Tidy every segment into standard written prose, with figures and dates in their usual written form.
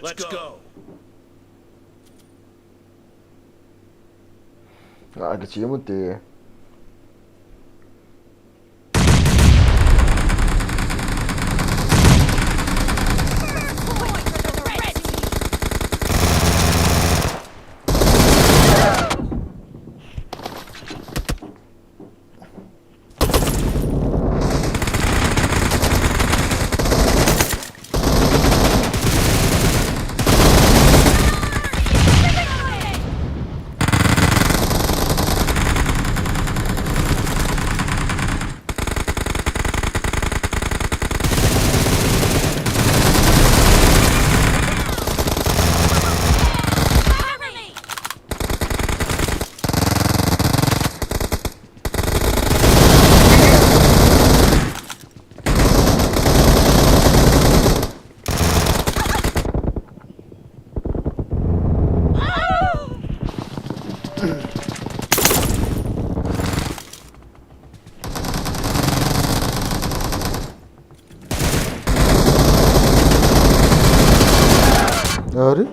Let's go. Ah, kecil mutih. Öyle?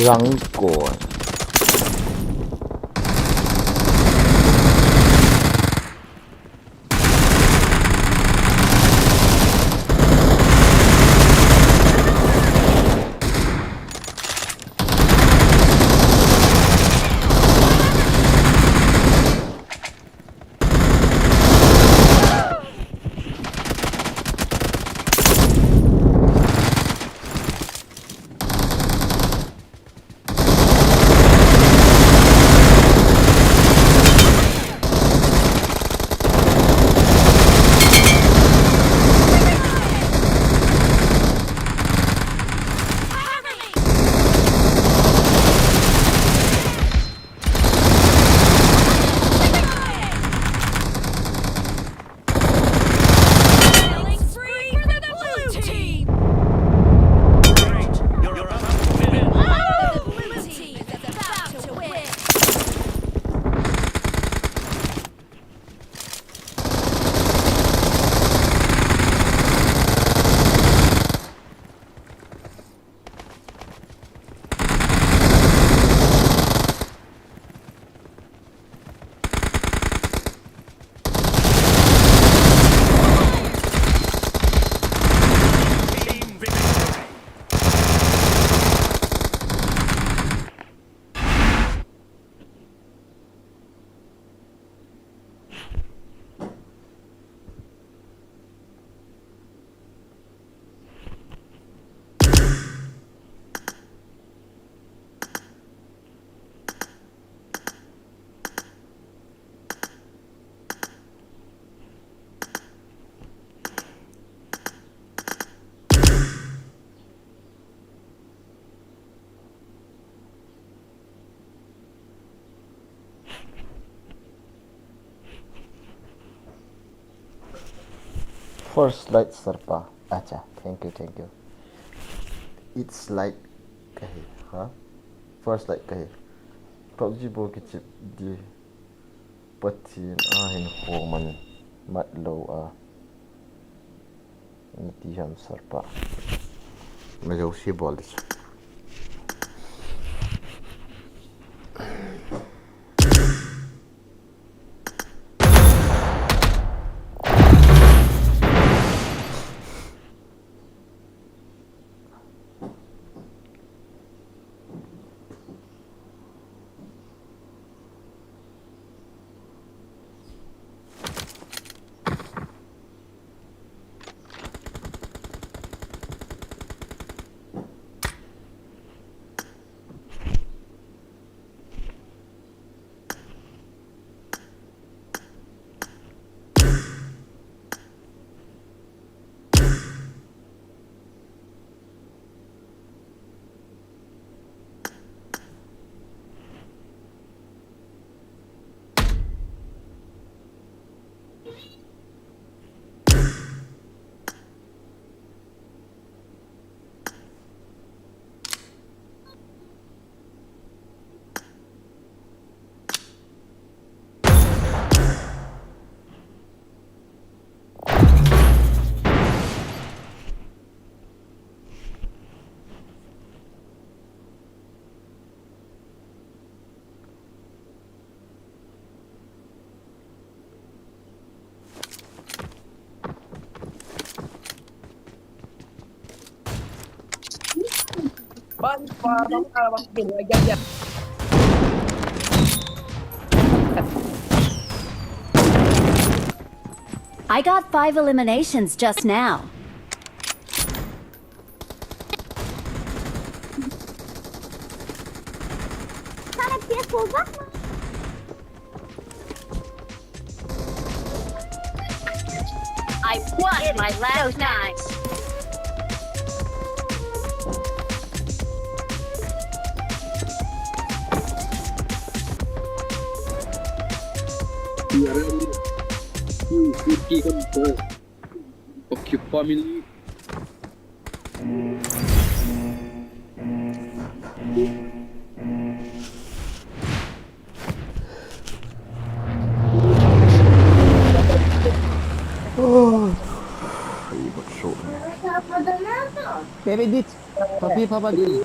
Rangkul. First light serpa. Acha, thank you, thank you. It's like kahe, huh? First like kahe. Pubg bo kichep di pathin ahin homan matlo a niti ham sarpa. Majo si bolis. I got 5 eliminations just now. I won my last night. Turkey kan Pubg family. Ribet so. Bebedit. Papi papa değil.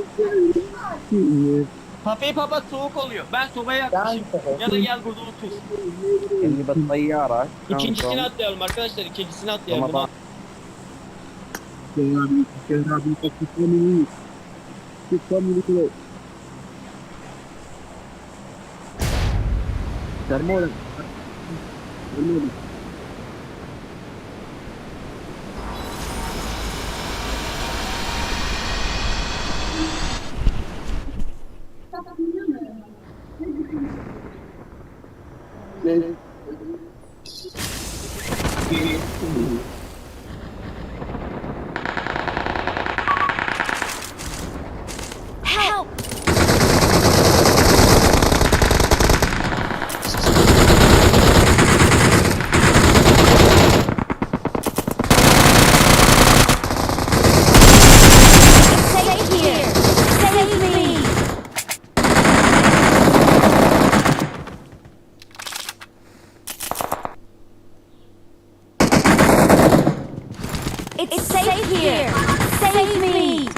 Hafif hava soğuk oluyor. Ben sobaya yakmışım. Ya da gel burada otur. اللي بالطيارة İkincisini atlayalım arkadaşlar. İkincisini atlayalım. رمضان. Pubg family. Pubg family. ترمون Help! Save here! Save me! It's safe here! Save me!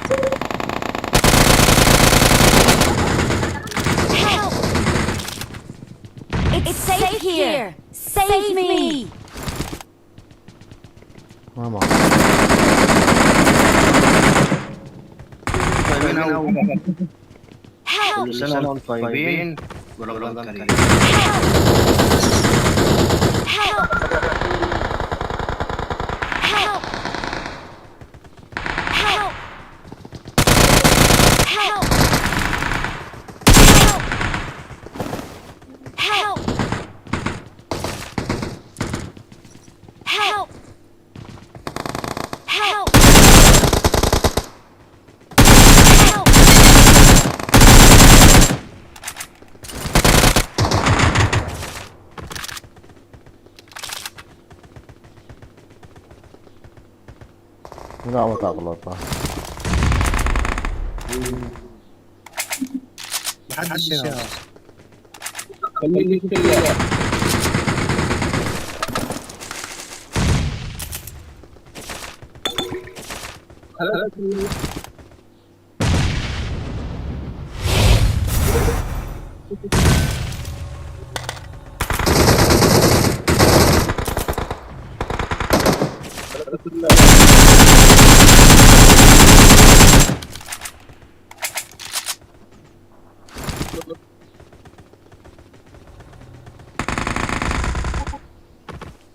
Help! It's safe here! Save me! Mama. Help! كل سنة وانتم طيبين ورمضان كريم. Help! Help! Help! Help! Help! Help! Help! Help! Help! Nggak mau tak keluar pak.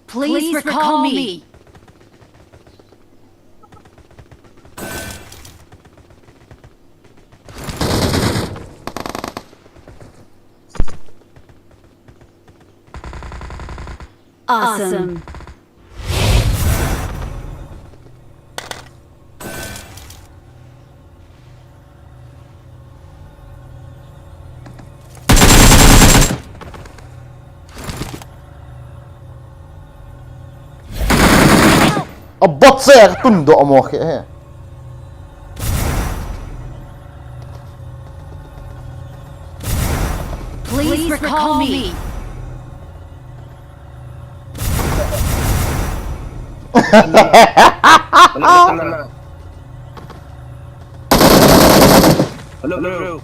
Please recall me. Awesome. Bot saya tunduk mau kayak. Please recall me. Halo.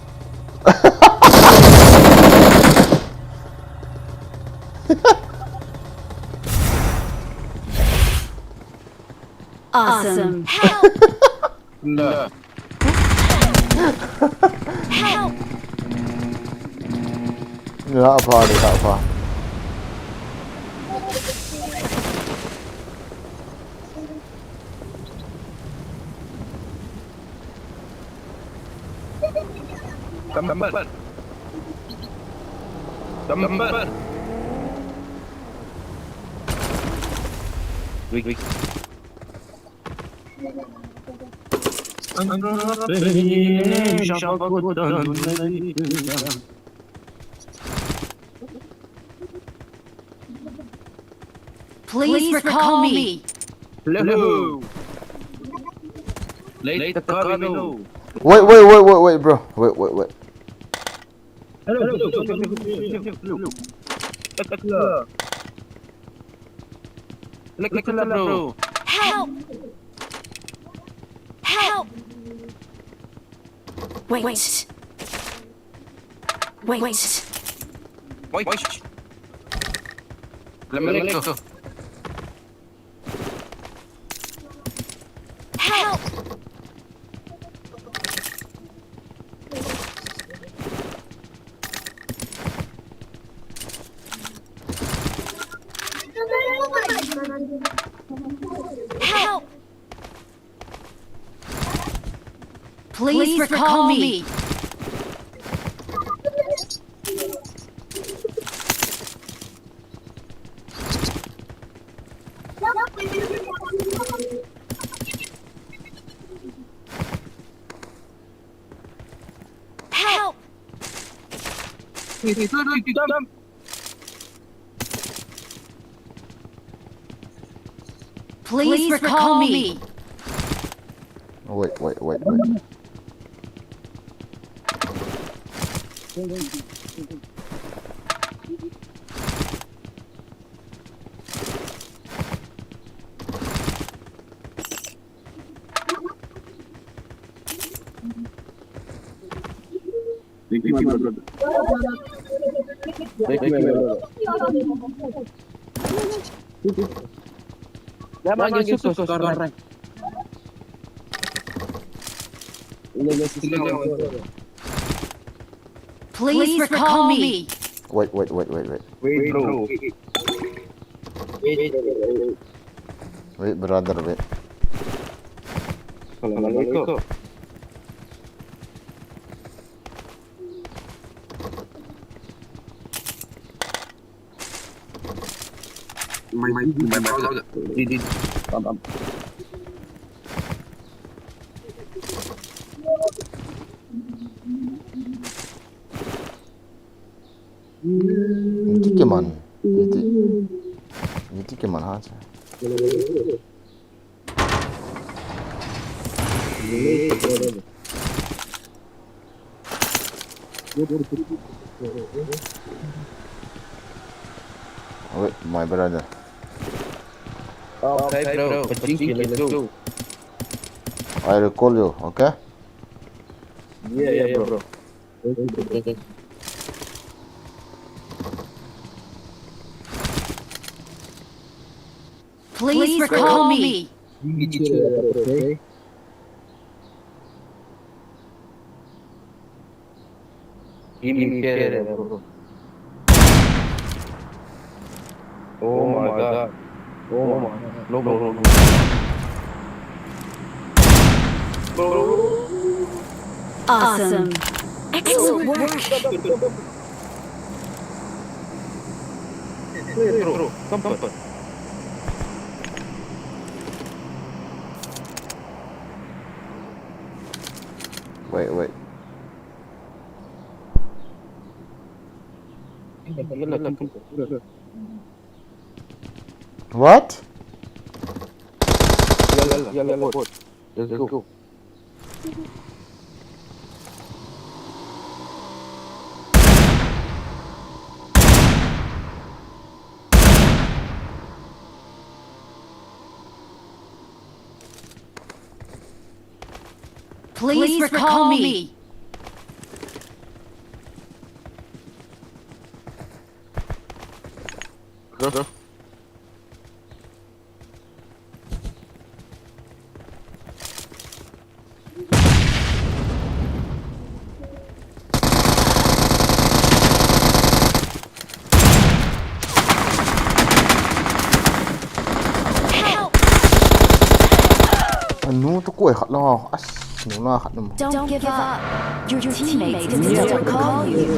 Awesome. Help! Help! Nggak apa, nggak apa. Gambar. Wait. Please recall me. Hello. Late Carino. Wait, bro. Wait. Hello. Bro. Help! Help! Wait. Help! Help! Please recall me. Help! Please recall me. Wait. Please recall me. Wait, bro. Wait, brother, wait. Assalamualaikum. Main. Pam. Ini gimana? Ini gimana aja? Wait, my brother. Okay, bro. Pachinki, let's go. I will call you, okay? Yeah, bro. Please recall me. Okay. Give me care, bro. Oh my god. Oh my god. No, bro. Awesome. Excellent work. Bro, comfort. Wait. What? Yalla, boy. Let's go. Please recall me. Bro. Anu tu kuih kat lah. As, nuna kat nama. Don't give up. Your teammates can still recall you.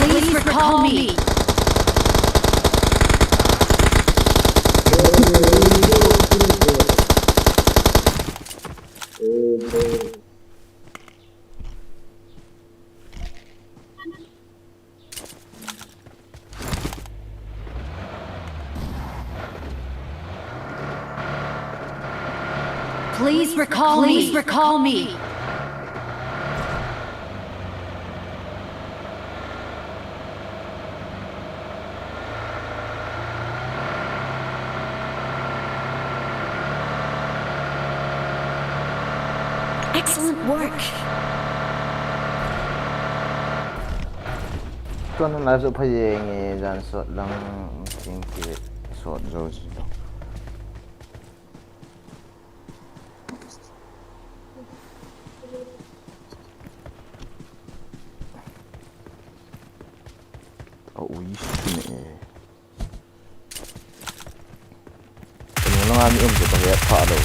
Please recall me. Please recall me. Please recall me. Excellent work. Tuan nak masuk payah ni dan sort lang tinggi sort rose tu. Oh, isu ni. Ini lang kami tu pakai Phat tu.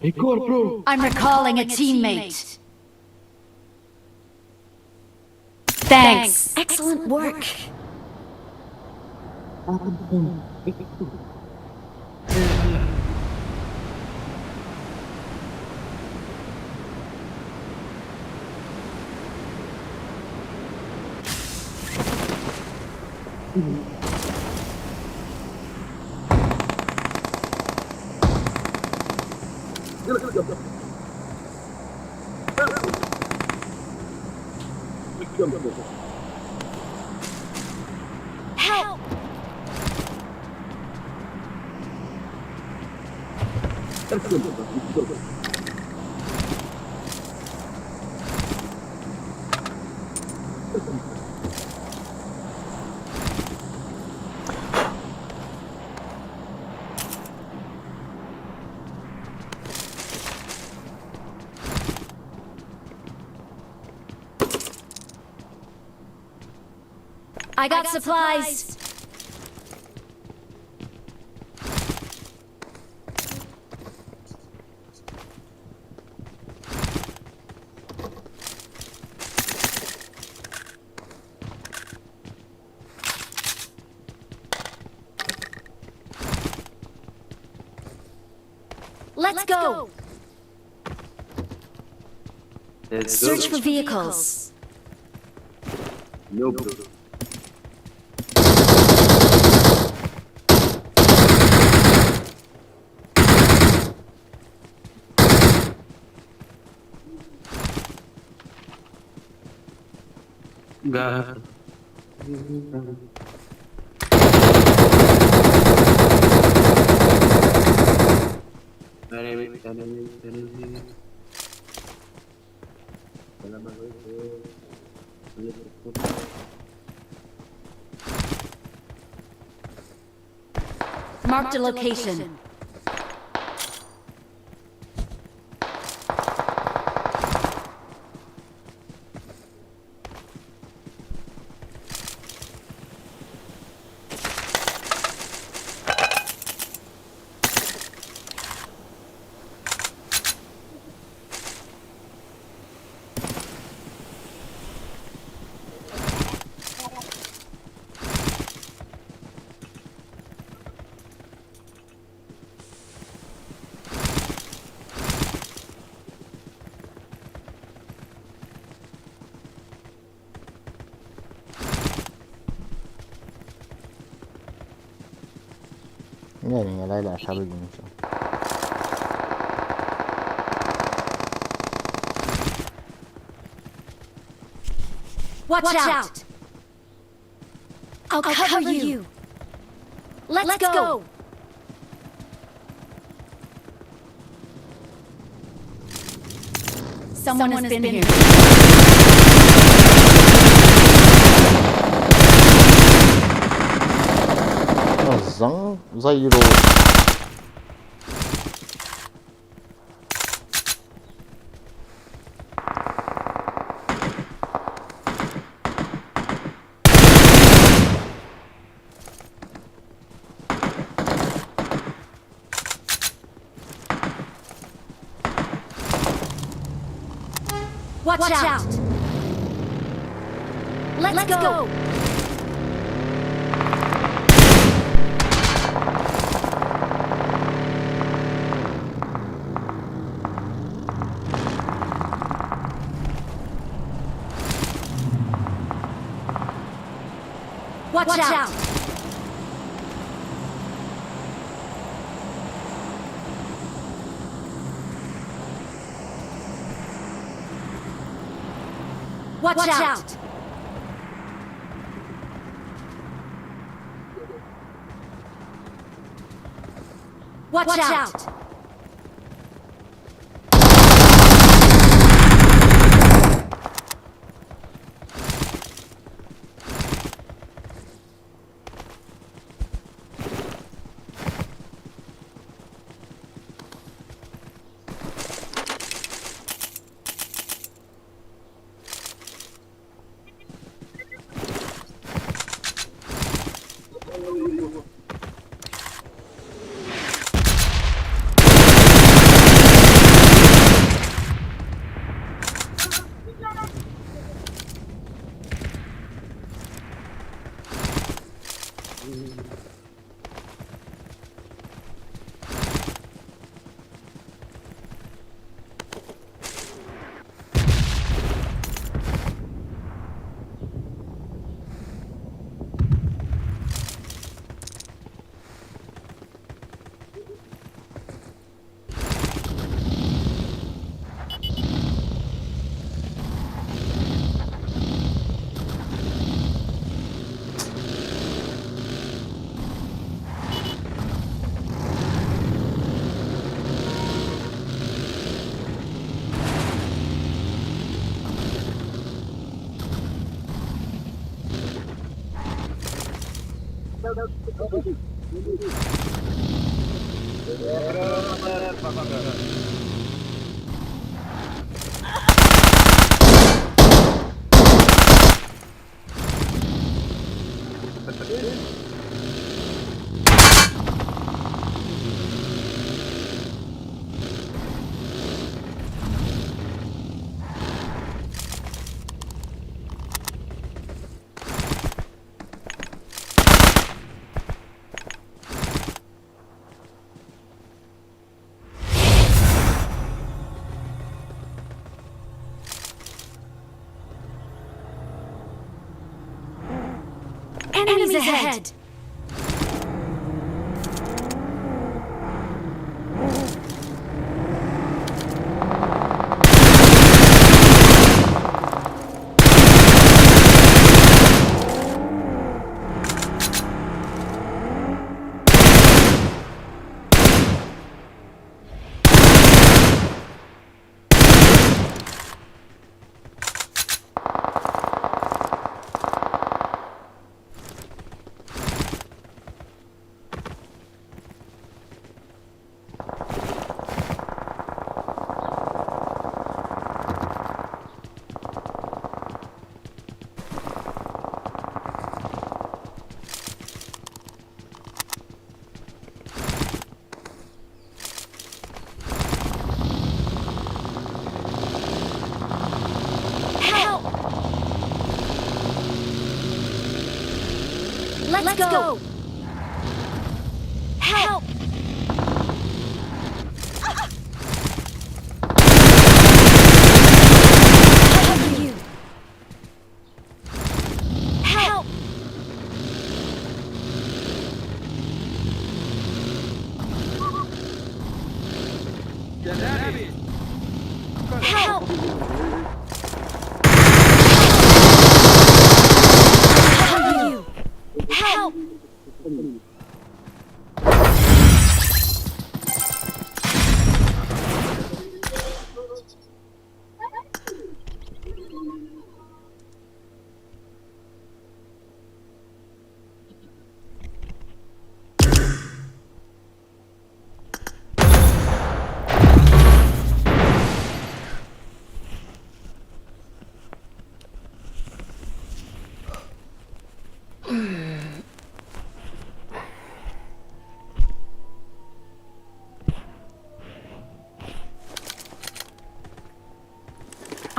Hey, God, bro. I'm recalling a teammate. Thanks. Excellent work. Help! I got supplies. Let's go. Search for vehicles. Nope. God. Marked a location. Ini lain lah sabar gini so. Watch out. I'll cover you. Let's go. Someone has been here. Zang Zairo. Watch out. Let's go. Watch out. Watch out. Watch out. Enemies ahead! Let's go! Help! You. Help! Help! You. Help!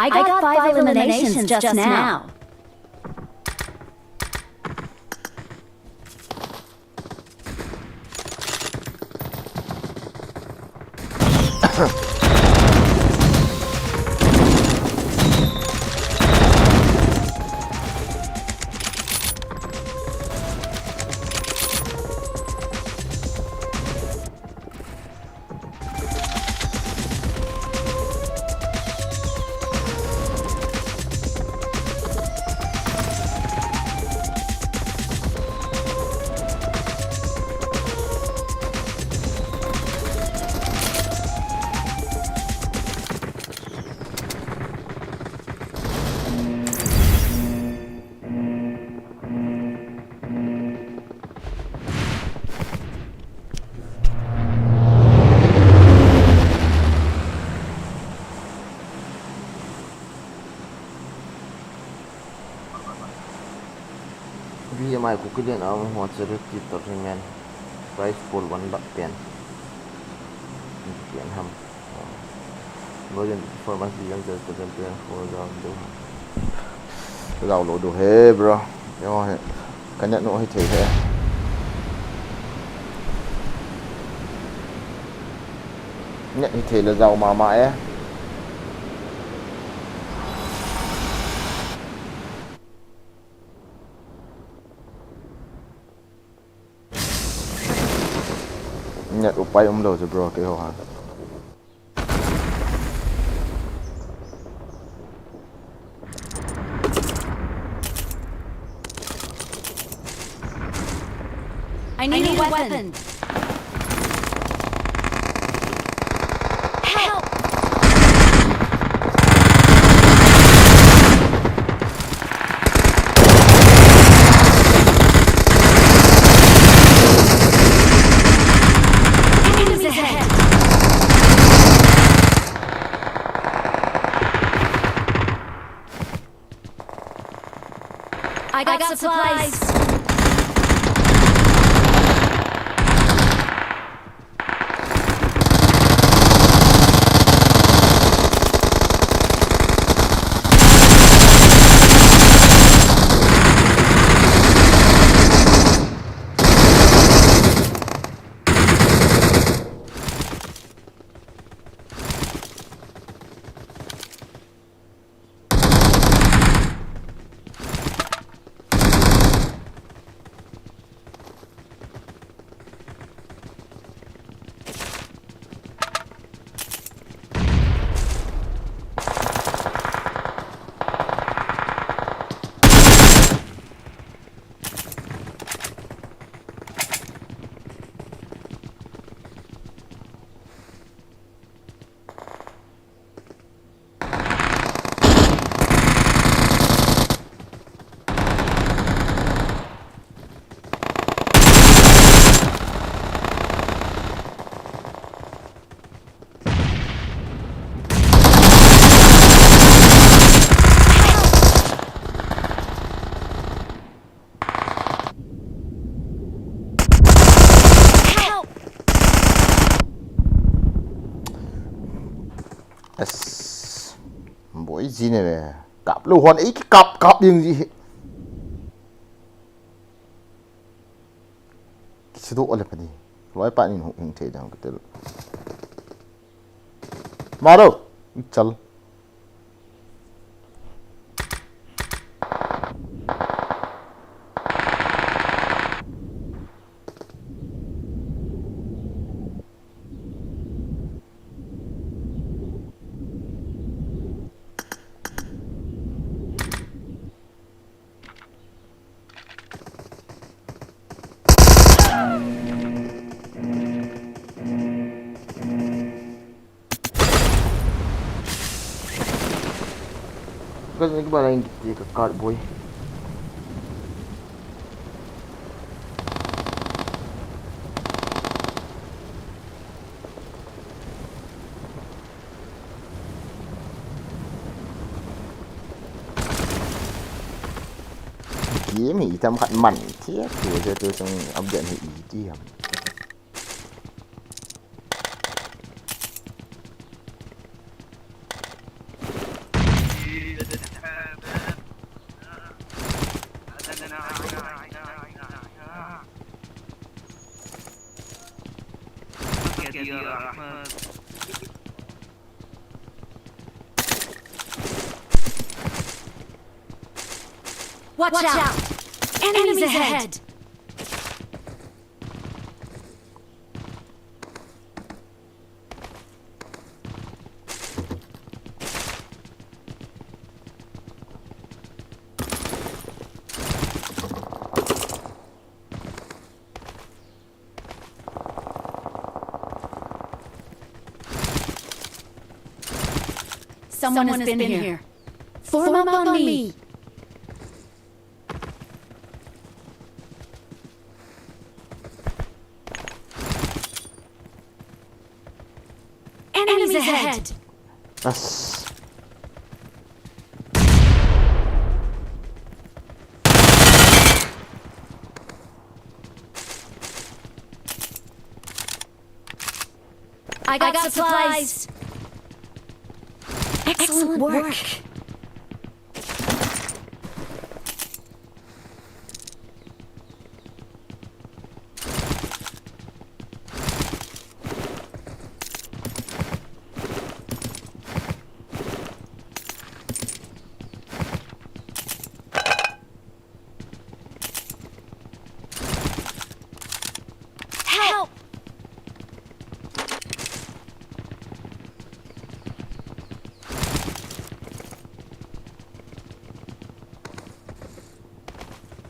I got 5 eliminations just now. Vì mai của cái điện ông họ sẽ được tiếp tục men price pool one bạc tiền hầm với những informasi yang tertentu yang for giàu lỗ đồ hết bro rồi cái nhận nỗi thì thế nhận thì là giàu mà mãi ấy. Nhận upay đầu rồi bro cái hồ hả I need a weapon. Help! Enemies ahead. I got supplies. Yes. Boy gì này cặp lưu hoàn ấy cái cặp điên gì cái đồอะไรpadi loi pa ni hung the jang cái मारो चल cái bà này gì cả card boy kiếm hỉ thăm khẩn mặn thiết của cho tôi xong ông điện hỉ đi hầm Watch out! Enemies ahead! Someone has been here. Form up on me. Enemies ahead. Yes. I got supplies. Excellent work. Help!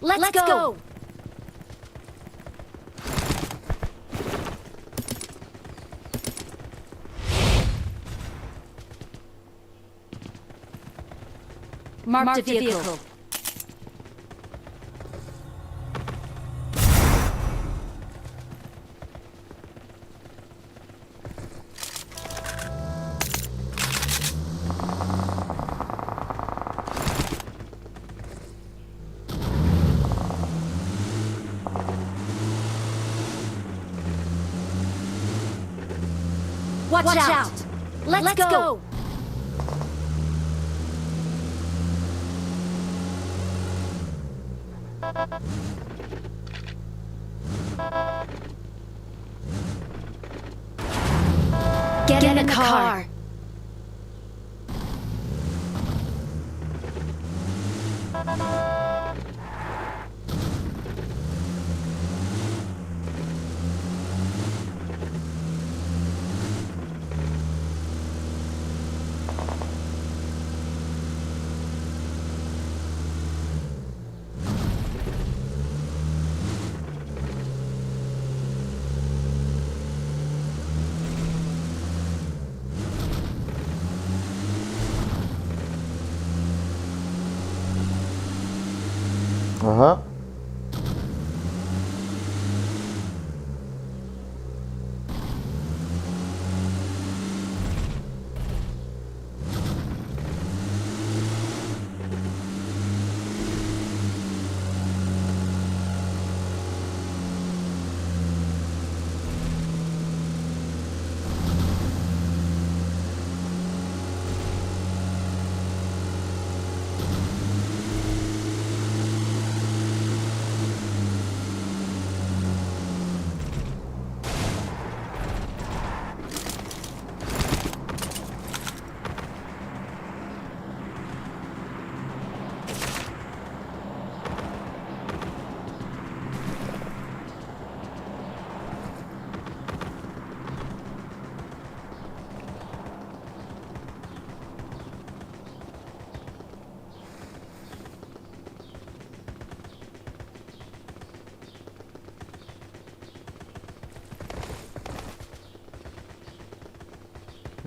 Let's go! Marked a vehicle. Watch out! Let's go! Get in the car. Uh-huh.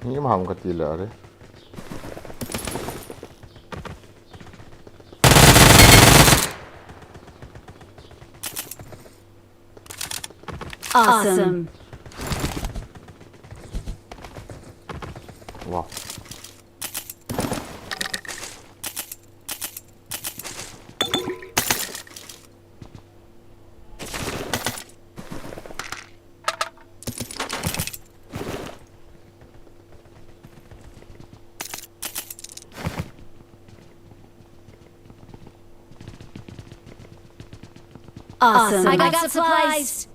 Ini maham katila re. Awesome. Wow. Awesome. I got supplies.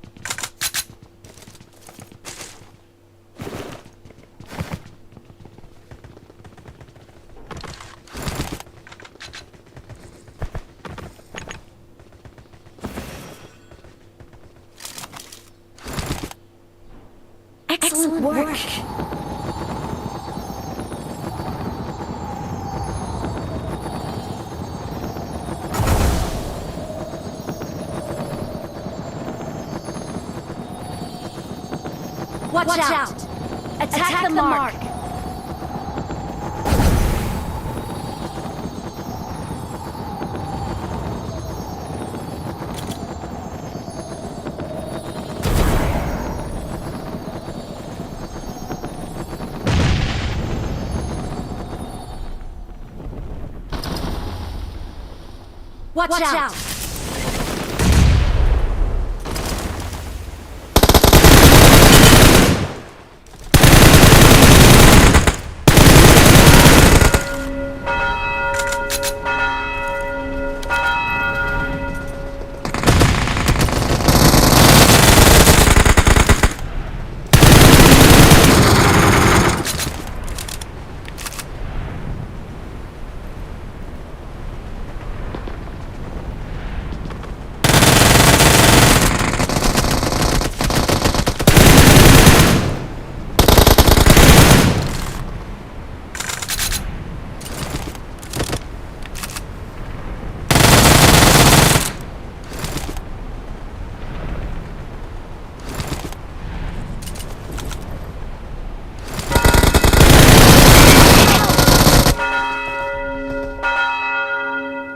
Excellent work. Watch out. Attack the mark. Watch out.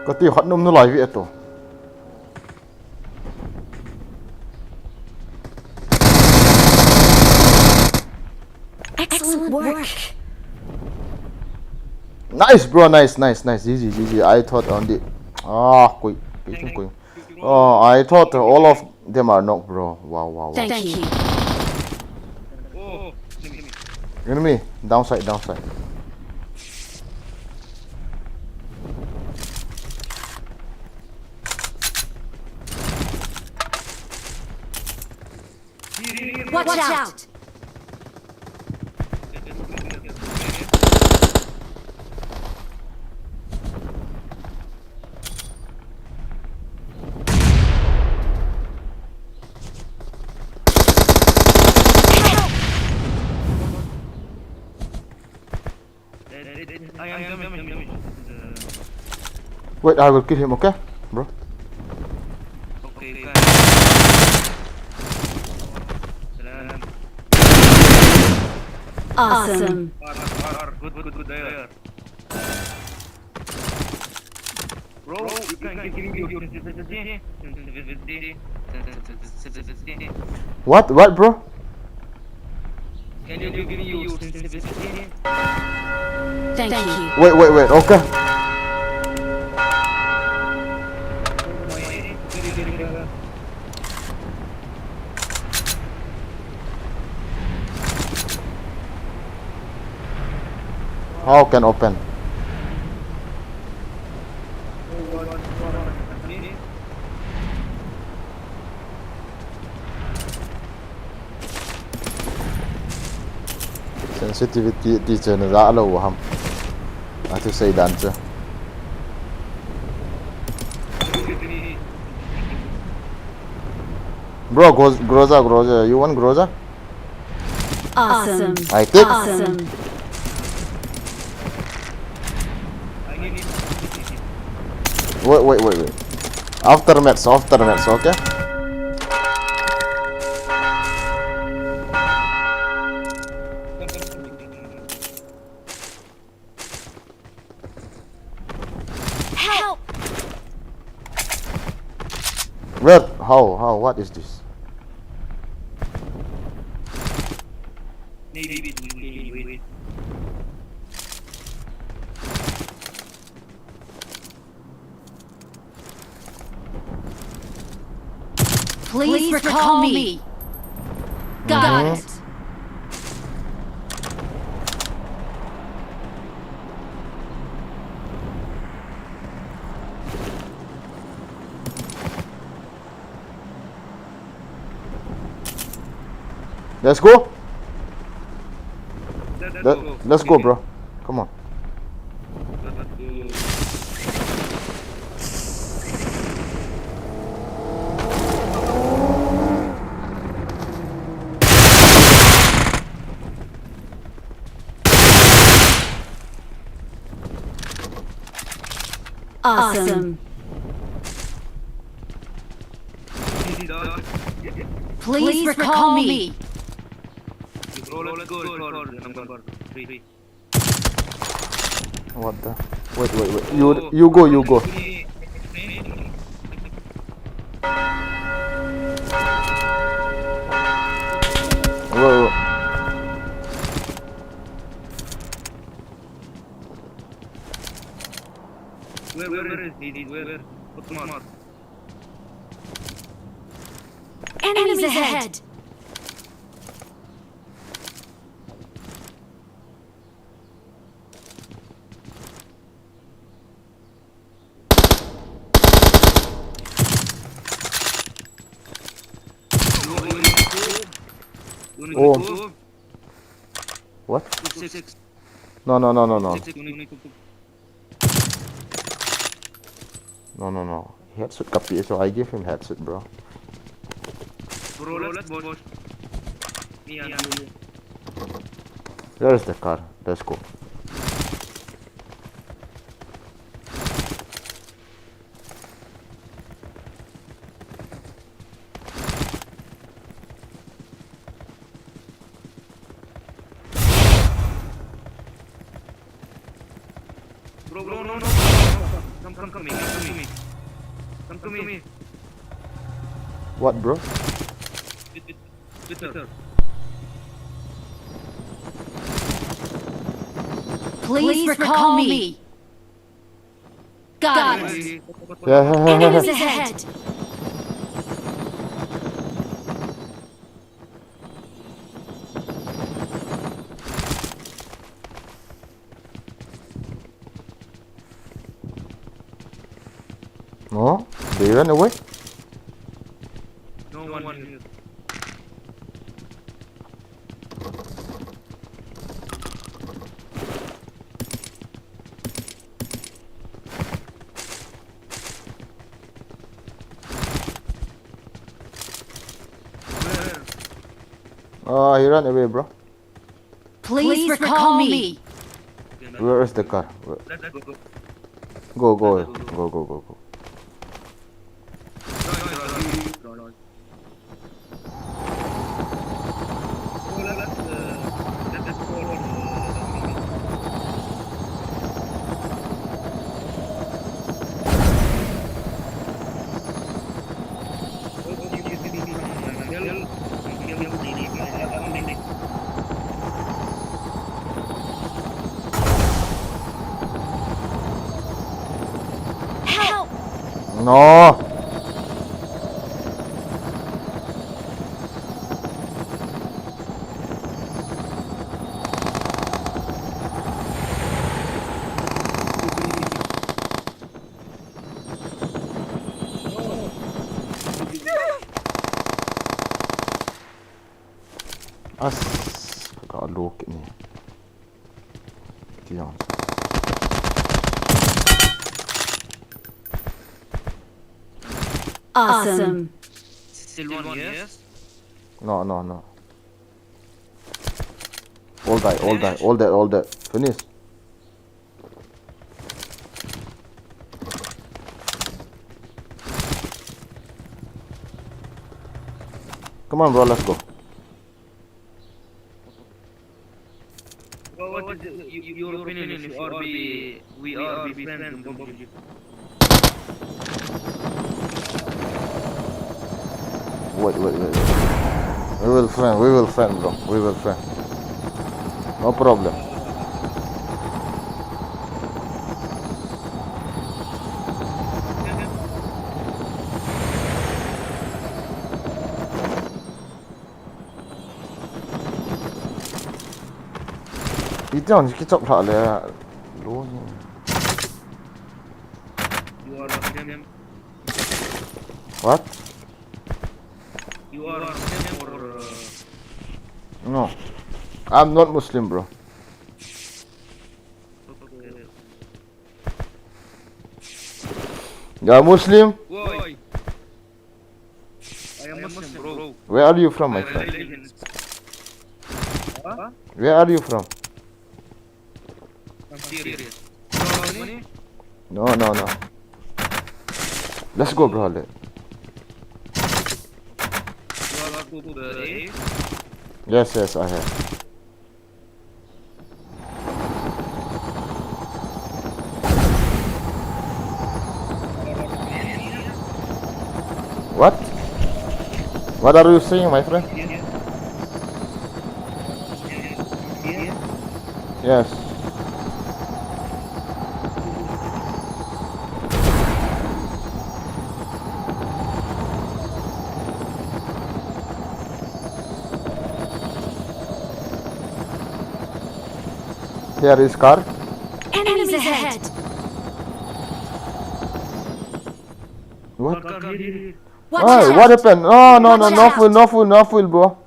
Có tí hot nôm nó lại vậy tổ. Excellent work. Nice, bro. Nice. Easy. I thought on the. Quick. Oh, I thought all of them are knocked, bro. Wow. Thank you. Enemy, downside. Watch out. Wait, I will kill him, okay, bro? Awesome. Good there. Bro, you can give me your sensitivity. What, bro? Can you give me your sensitivity? Thank you. Wait, okay. How can open? Sensitivity teacher na ra lâu hầm. Tôi xây đàn chưa? Bro, groza. You want groza? Awesome. I take. Awesome. Wait. After mats, okay? Where? How? What is this? Maybe wait. Please recall me. Got it. Let's go. Let's go, bro. Come on. Awesome. Please recall me. What the? Wait. You go. Whoa. Where is he? Where? What's the mark? Enemies ahead. Oh. What? No. No. Headshot kapi, so I give him headshot, bro. Bro, let's boss. Me and you. Where is the car? Let's go. Bro, no. Come to me. What, bro? Sir. Please recall me. Got it. Enemies ahead. No? They ran away? No one here. He ran away, bro. Please recall me. Where is the car? Let's go. Go. Help! No! Kakalukit niya. Diyan. Awesome. Still one, yes? No. All that. Finish. Come on, bro, let's go. What is your opinion if we are be friends in Pubg? Wait. We will friend, bro. We will friend. No problem. Itu on Kichep tak le. Lu ni. You are Muslim. What? You are Muslim or No. I'm not Muslim, bro. okay. You are Muslim? Why? I am Muslim, bro. Where are you from, my I friend? live in. Huh? Where are you from? I'm serious. You have money? No. Let's go, bro. You have Pubg? Yes, I have. What? What are you saying, my friend? Yes. Here is car. Enemies ahead! What? Watch Hey, out! what happened? No, Watch no out. fuel, bro.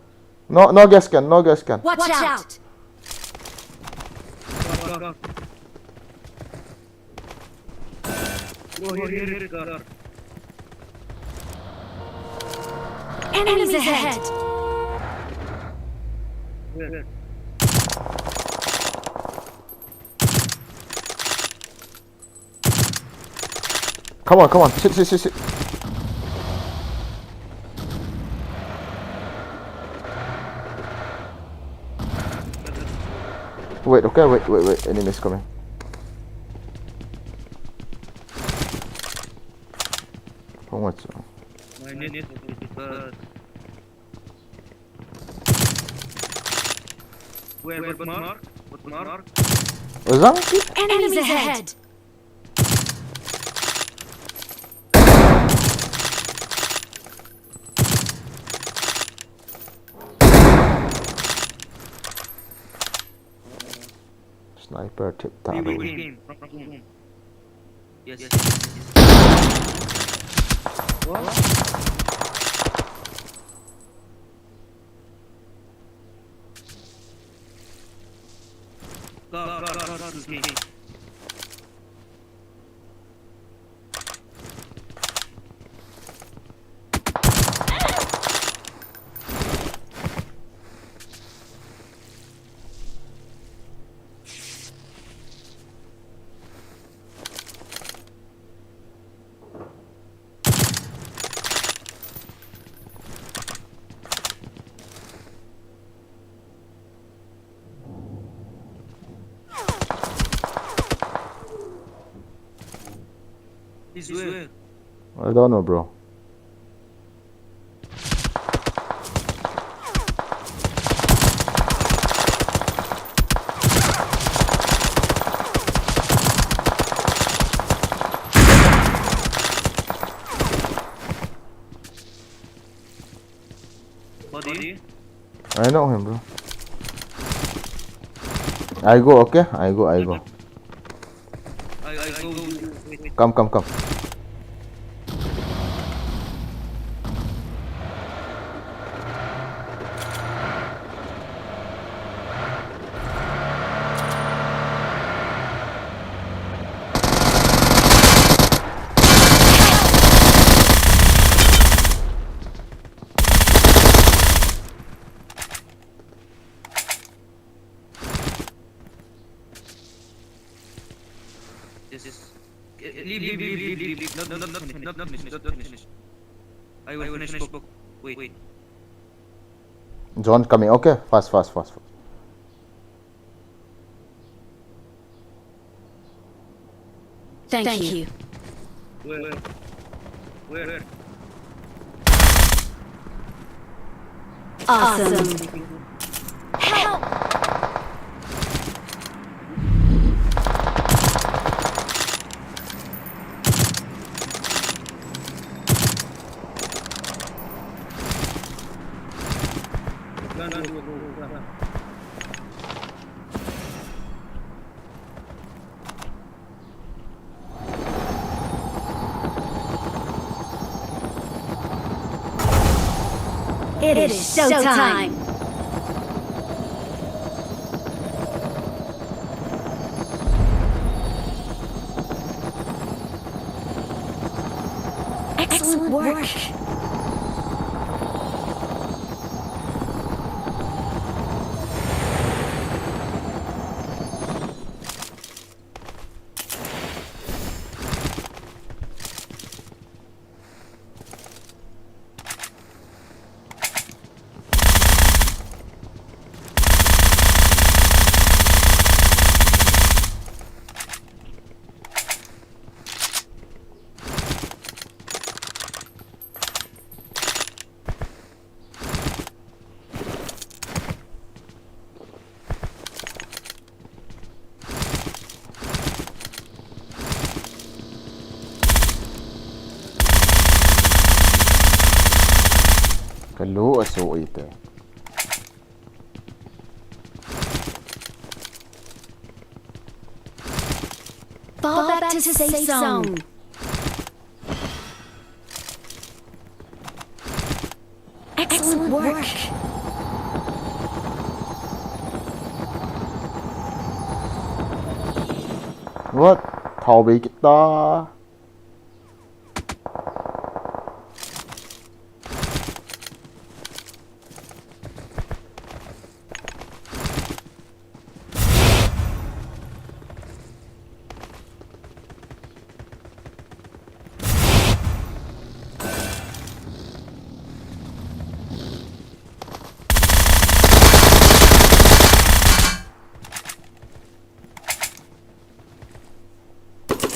No gas can. Watch out! Go here, car. Enemies ahead! Where? Come on. Sit. Wait, okay, wait. Enemies coming. How much? My name is Phat. Where? What mark? Was that? Enemies ahead! Sniper tip We taruh. came from home. Yes. What? Car, okay. He's where? I don't know, bro. Body? I know him, bro. I go, okay? I go. I go. Wait. Come. Yes. Leave. Not finish. I will finish book. Wait. John coming, okay? Fast. Thank you. Where? Awesome. Help! It is showtime! Excellent work! Hello, SO8. Fall back to safe zone. Excellent work. What?逃避kita.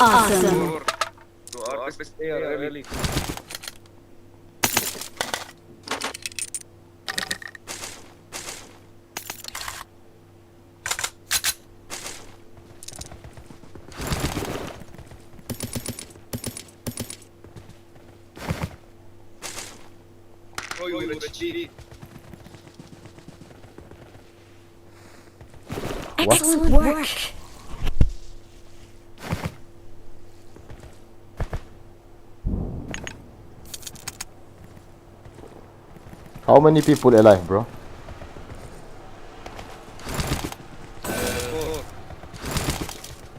Awesome. You are the best player, really. Oh, you're a cheat. Excellent work. How many people alive, bro?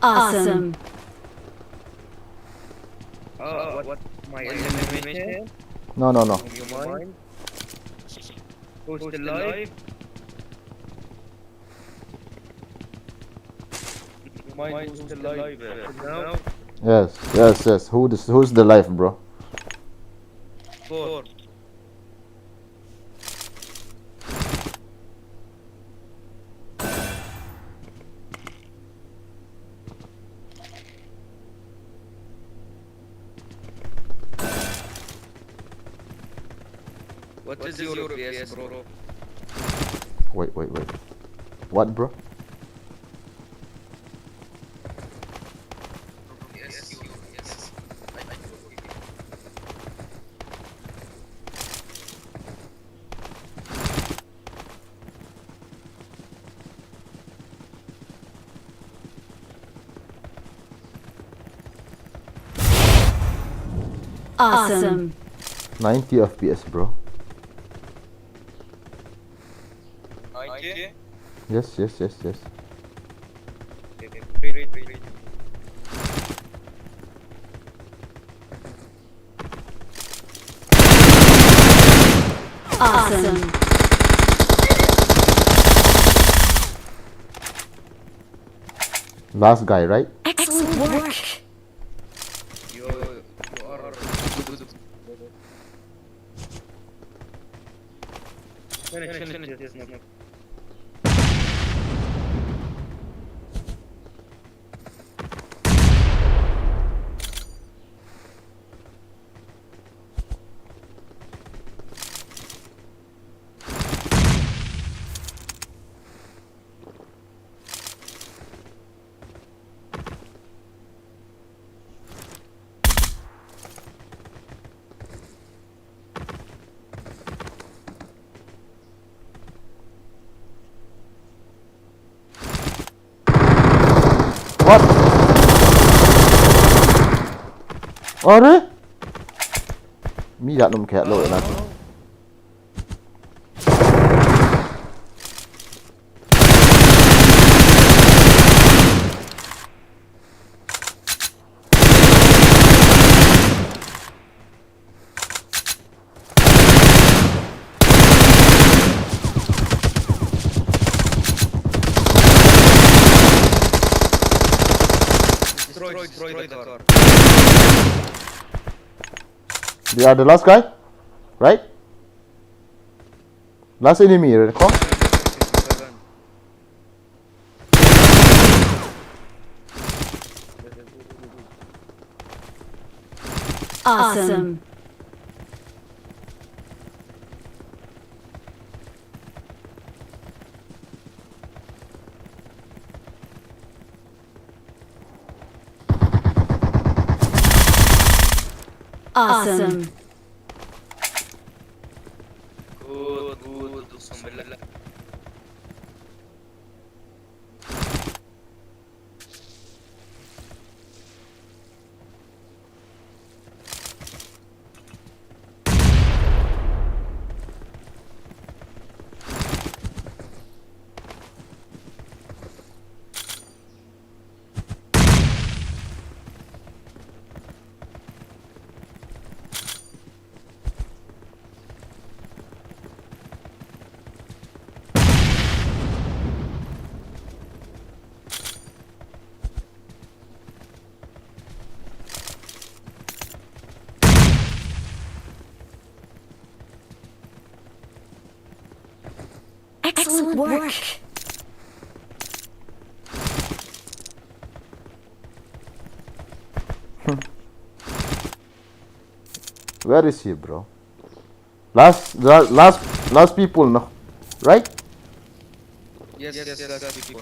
Awesome. What? My elimination? No. You mind? Who's still alive? You mind who's still alive now? Yes. Who's the life, bro? 4. What is your PS, bro? Wait. What, bro? Yes. Awesome. 90 FPS, bro. 90? Yes. Read. Awesome. Last guy, right? Excellent work. You are good. Finish this. What? अरे मीอยากนมแขกเลยนะ Destroy the car. They are the last guy, right? Last enemy, recall? Awesome. Awesome. Good. Bismillah. Excellent work. Where is he, bro? Last people, no? Right? Yes, last people.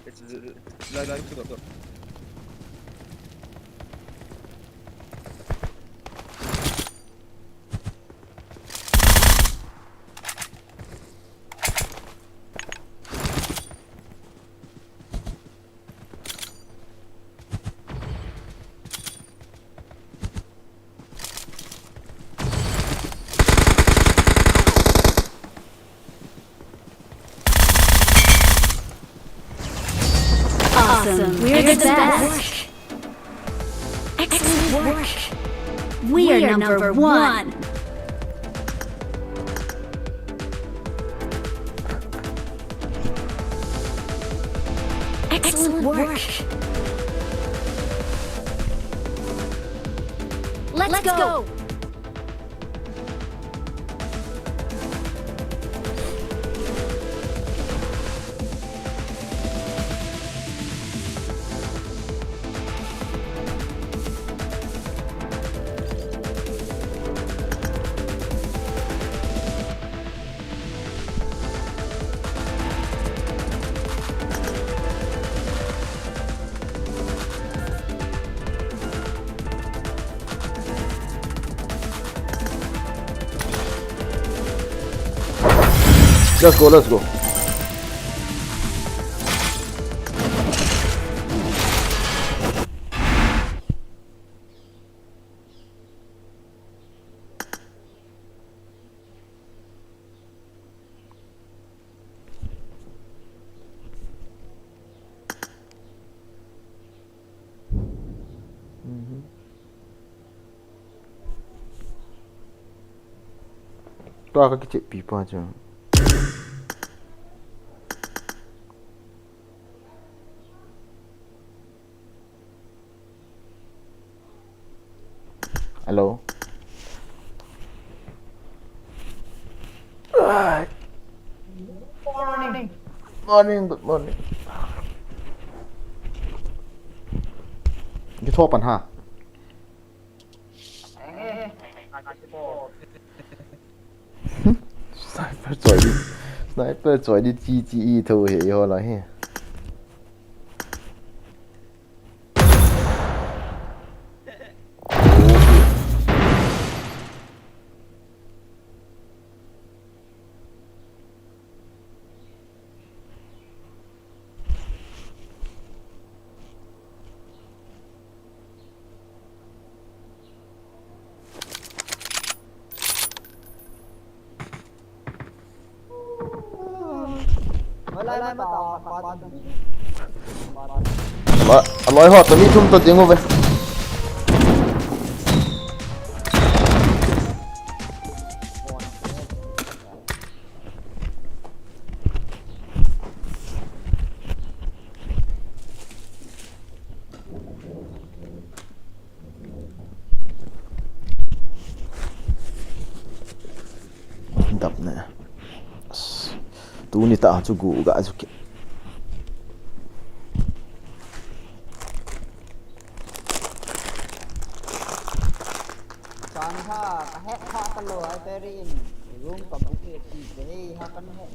It's last people. Awesome. We're the best. Excellent work. We are number one. Excellent work. Let's go. Let's go. To aka Kichep pipa aja. Hello. Good morning. จะโทษปัญหา sniper จ่อยดิ GGE โทรเหยออะไรเฮ้ย Alloy hot to me thum to dingo be đập nè tu ni ta chu gu ga chu ki Chomcha ka hek kha ta lo ai perin room complicated be ha kan hek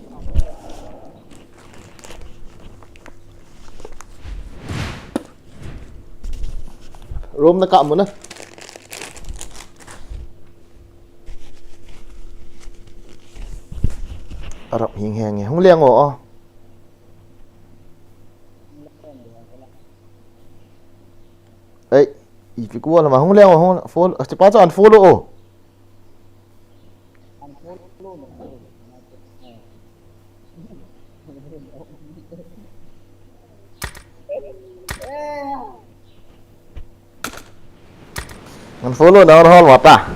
room na ka mo na Arab hiền hèn nghe không liang ngộ ấy ý cái cua là mà không liang không follow chỉ bắt cho ăn follow ăn follow nào nó hot à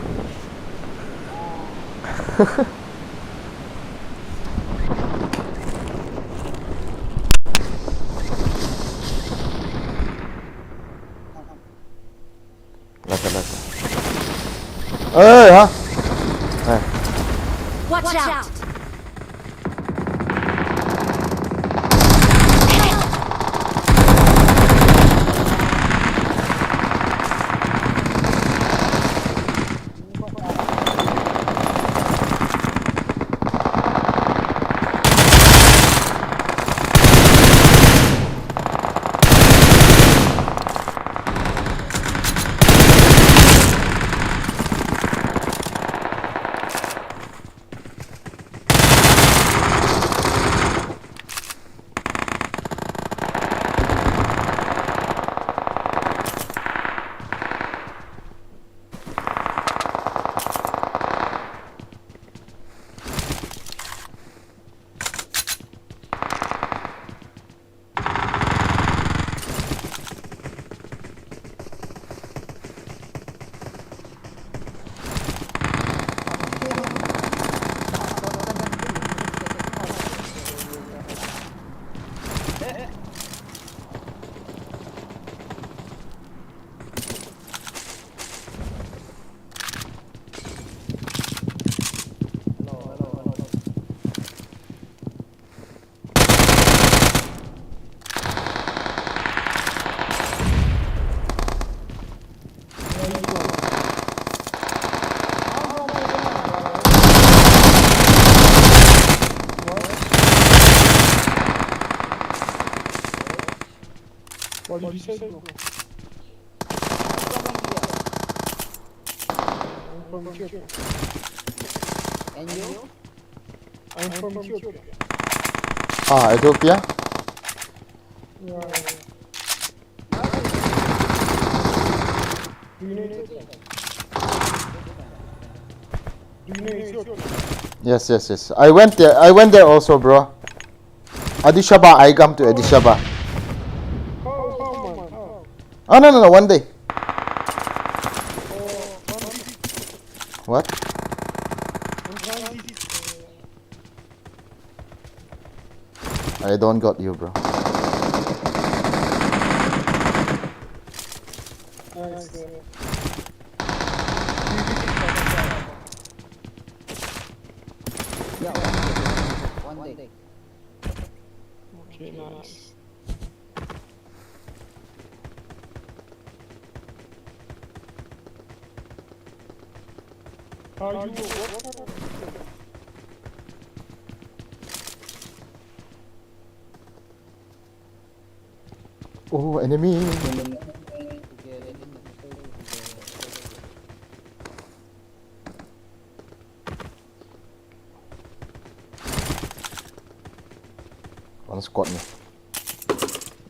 ơi hả này. Watch out! What did you say, bro? I'm from Ethiopia. And you? I'm from Ethiopia. Ethiopia Yeah. Do you know Ethiopia? Do you know Ethiopia? yes I went there also bro Addis Ababa I come to Addis Ababa How? no one day what I don't got you bro Yeah, one day. Okay, nice. How you? What? oh enemy one squad me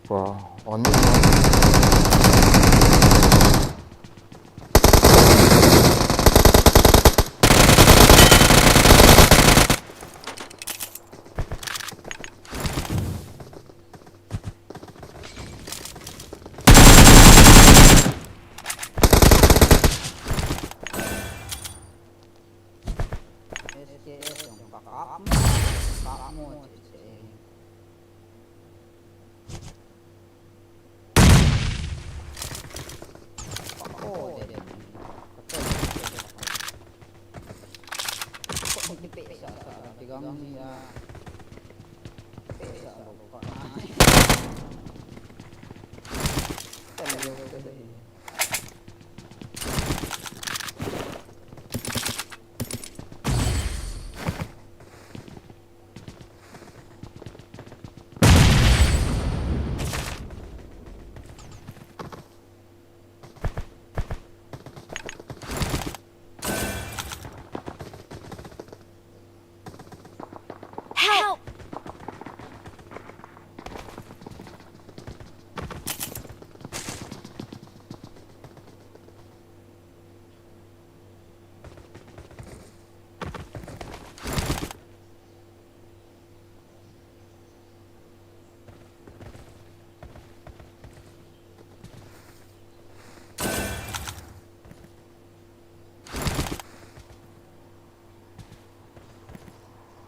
bro on me dong gì à cái sợ lục còn ai cái liều cái gì Help!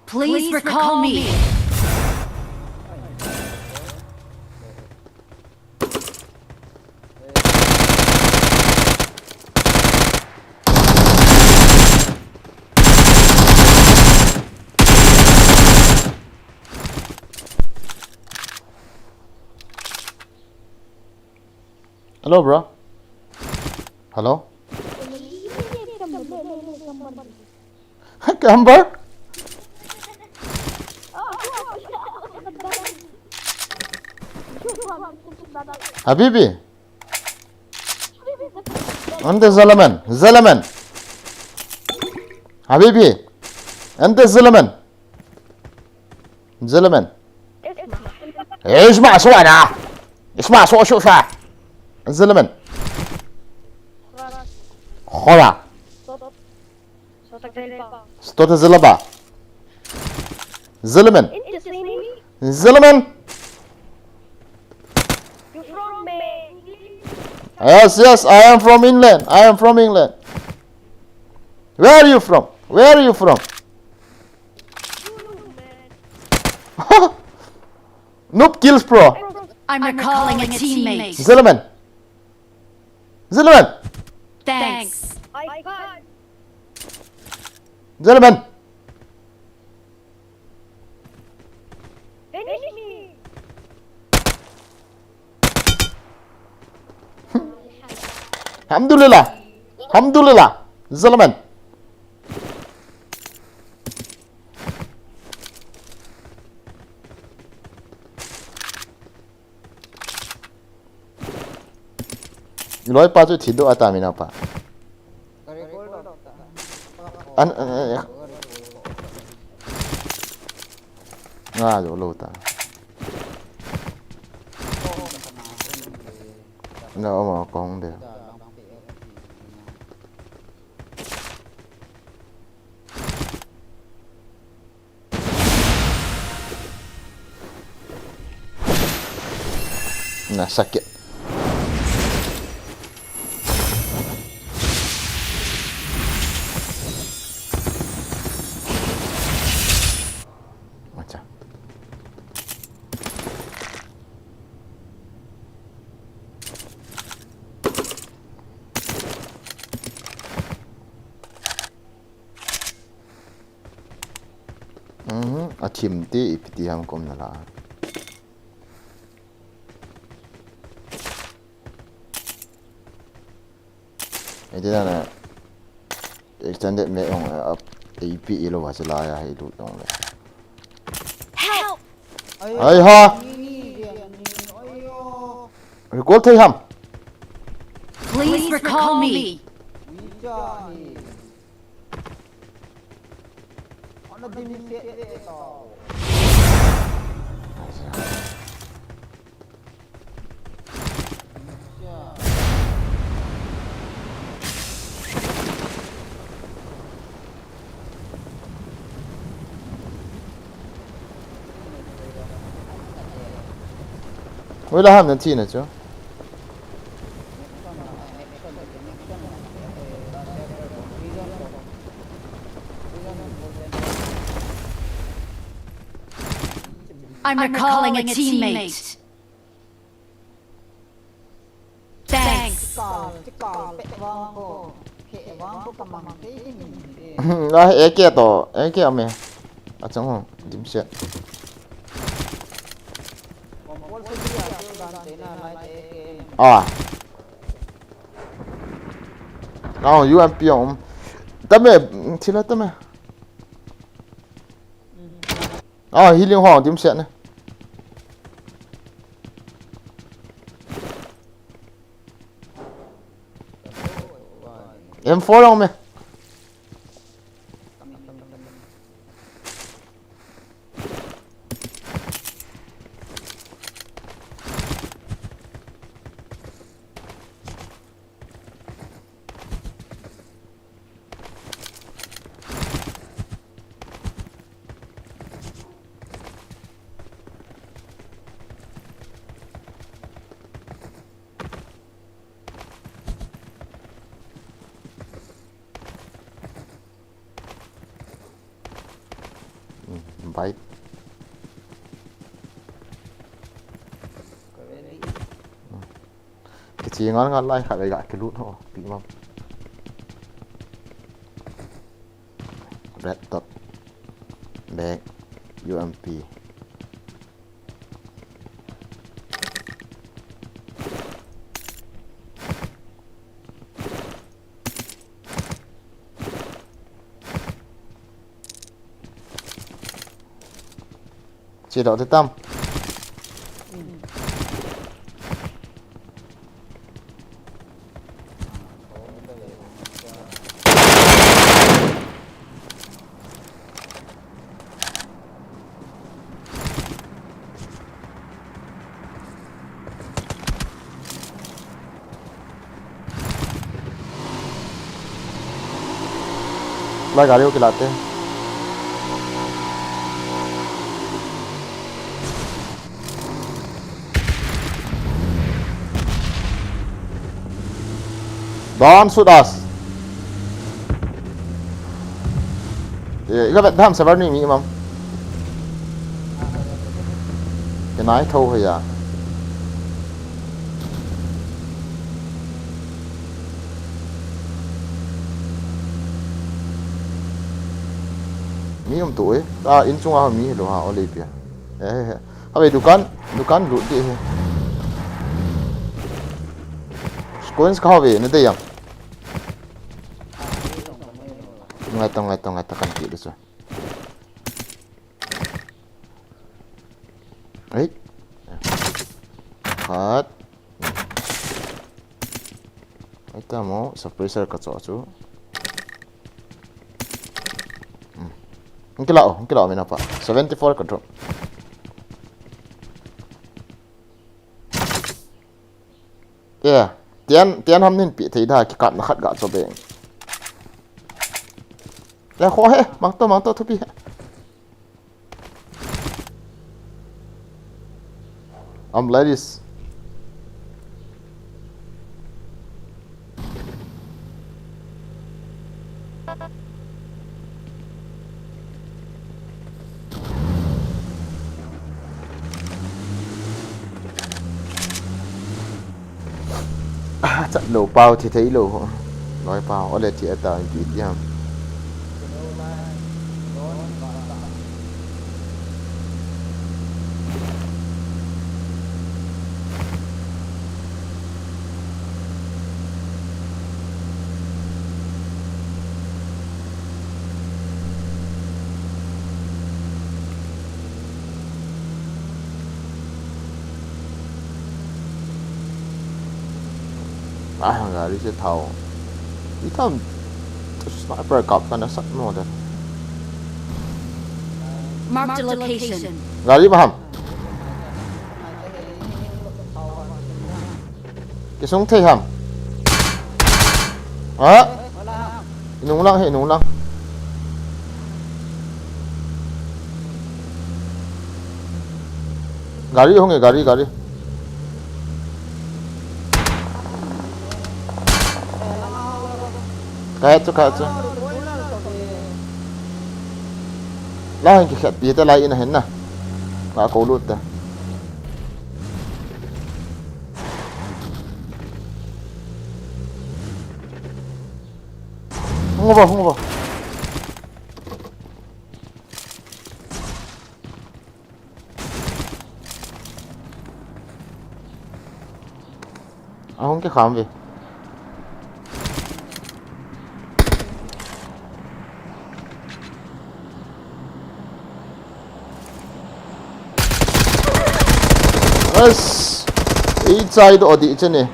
Please recall me. Hello, bro. Hello. Camber. Habibi. أنت زلمن حبيبي أنت زلمن اسمع شو أنا اسمع شو زلمن خلا صوت زلبا زلمن Yes, I am from England. Where are you from? Noob kills pro. I'm recalling a teammate. Zilliman. Thanks. Zilliman. Finish me. Alhamdulillah. Zilliman. Lối pa cho thịt đồ ata mình apa. An nga rồi lâu ta. Nó mà con được. Nah, sakit. Macam. Achim ti ipiti ham kom nala. Itu na extended me on up AP ilo wa sila ya hi lu dong le. Help! Ai ha. Recall thai ham. Please recall me. Wala ham nan tina cho. I'm recalling a teammate. Thanks. Ah, eke to, eke ame. à chẳng hông điểm xe Kompol sa dia so dante na light ke. nào UMP ông tấm mẹ thì là tấm mẹ healing hòn điểm xe này em phối không mẹ bye cái gì ngon ngon lại phải gãi cái lút họ bị mong red dot back UMP chế độ thứ tâm lại गाड़ी को खिलाते हैं Don't shoot us. Các bạn tham server này mỹ không? Cái nói thâu hay à? Mỹ không tuổi, ta in chung vào Mỹ đồ hảo lấy tiền. Họ về dukan lụt đi. Coins kau về nanti yang. Ngai tong kan kiri so. Ấy. Phat. Kita mau suppressor ke chỗ. Mungkin lah main apa? 74 control. Yeah. Tiền hôm nay bị thấy đài cái cặp nó khát gạo cho bệnh. Đây khó hết, mang to thôi bị. Ladies. Chắc lỗ bao thì thấy lỗ nói bao ở đây chỉ ở tờ gì chứ không gari sẽ thầu đi thầm sniper cọp kan đã sắp một rồi Marked a location. gari paham cái súng thay hầm đó nung lăng gari không gari Kaya tu. Lah yang kita lain na henna. Nggak kau lut dah. Hung ba. cái khám về Yes, ý trái đó đi chân này.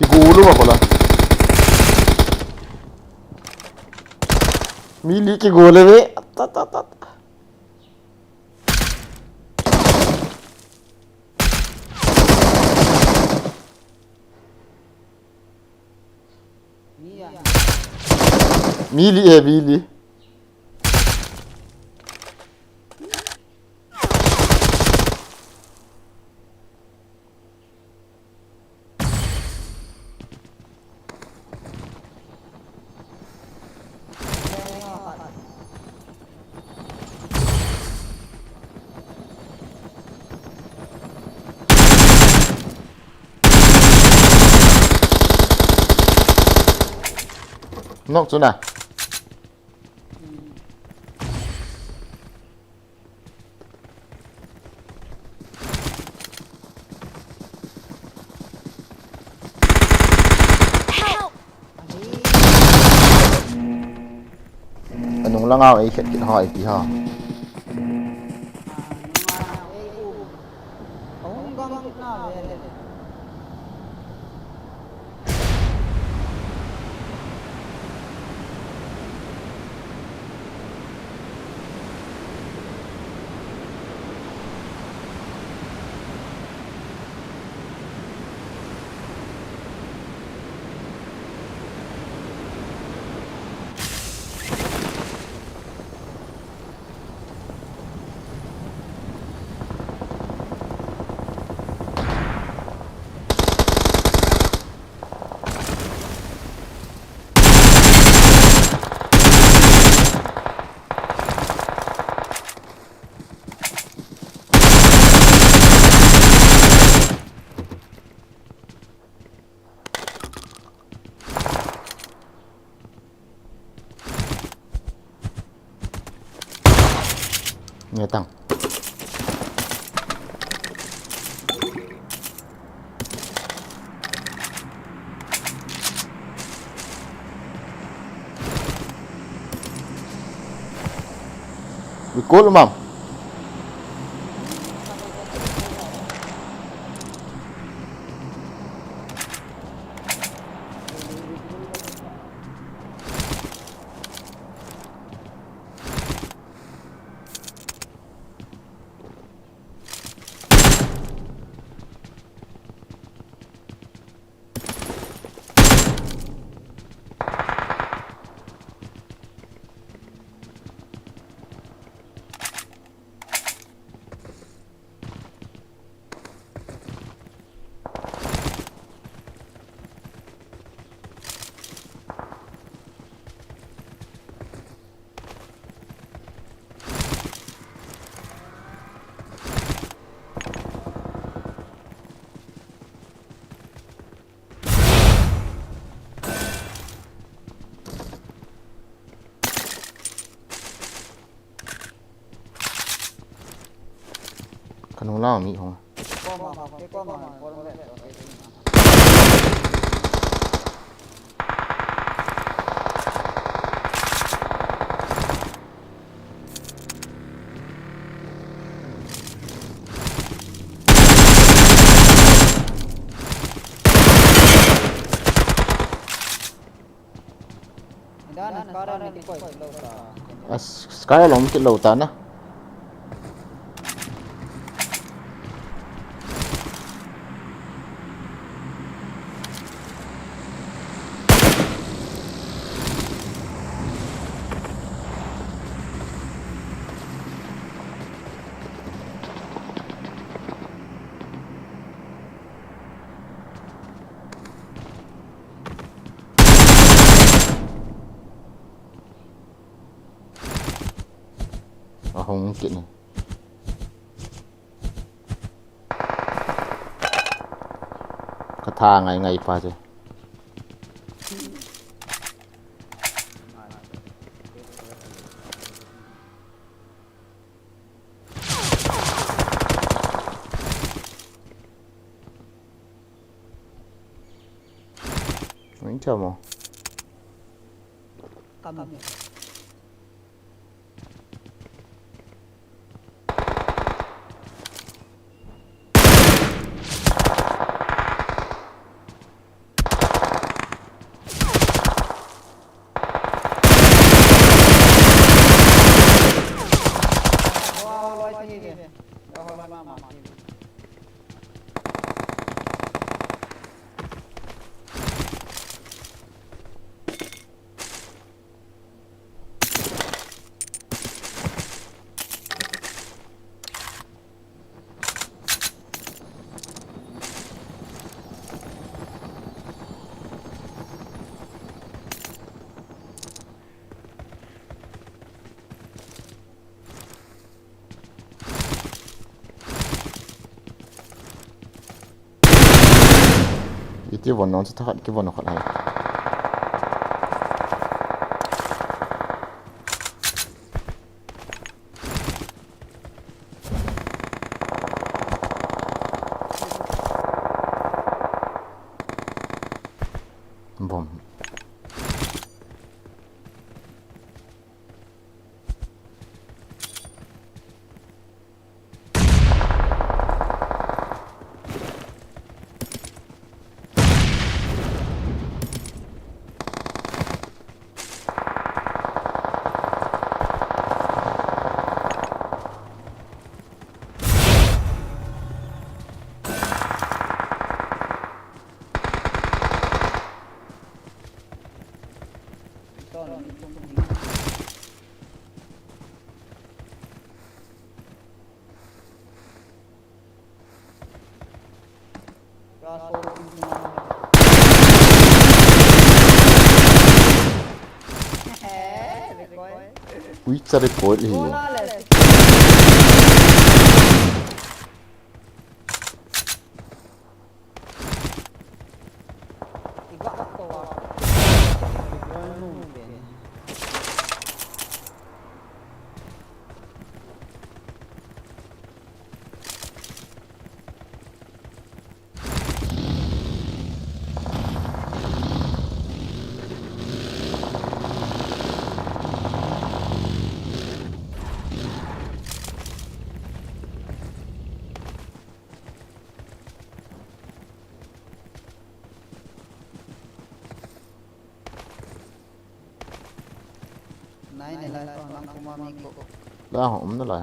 Cái gỗ luôn mà còn là. Mili cái gỗ lên đấy. Tát tát tát. Mili Mili. Knock chỗ nào? Anong lang ako ikit kita kay ha. Nghe tăng. Bị cốt luôn mà. Kanong lao mi không? Sekarang long ke lautan lah. Không kiện này. Cái tha ngày ngày pha rồi. Não chamou. Kami. Itu one non setak ke one khot hai. Bom. Ui cari kod hi. Này lại còn đang cùng mami cô. Dah hom dah lah.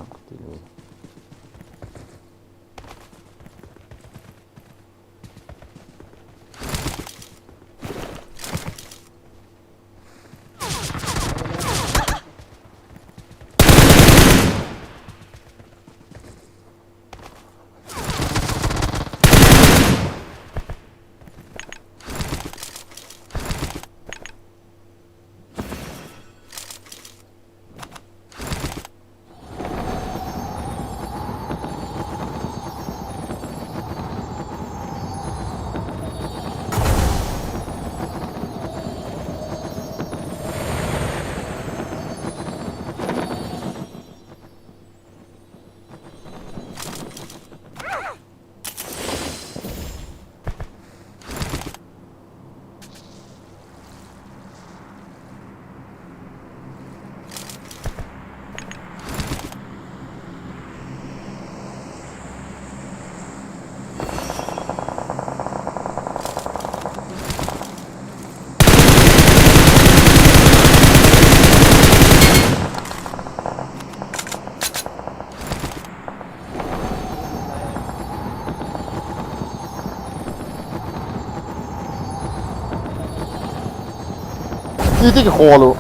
Ini ke holo.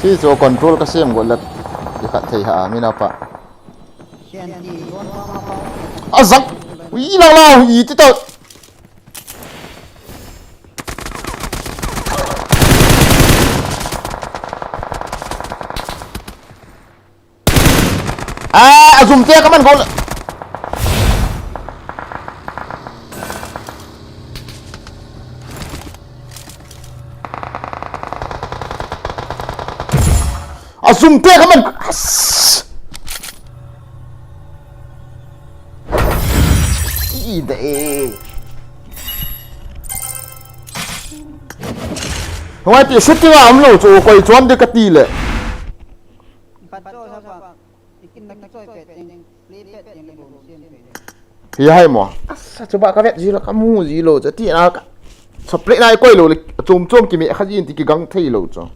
Si so control kasi ang gulat dekat saya mina pak. Azak, hilang lah, itu tu. ซุ่มเตี้ยก็มันคนซุ่มเตี้ยก็มันอีเดทำไมตีชุดที่ว่าผมรู้จู่คอยชวนเด็กตีเลย Paco siapa? Bikin paco pet yang lipet yang revolution pet. Iya hai mo. Coba ka vet zilo kamu zilo jadi na split nai koi lo chom chom ki me khaji ti ki gang thei lo cho.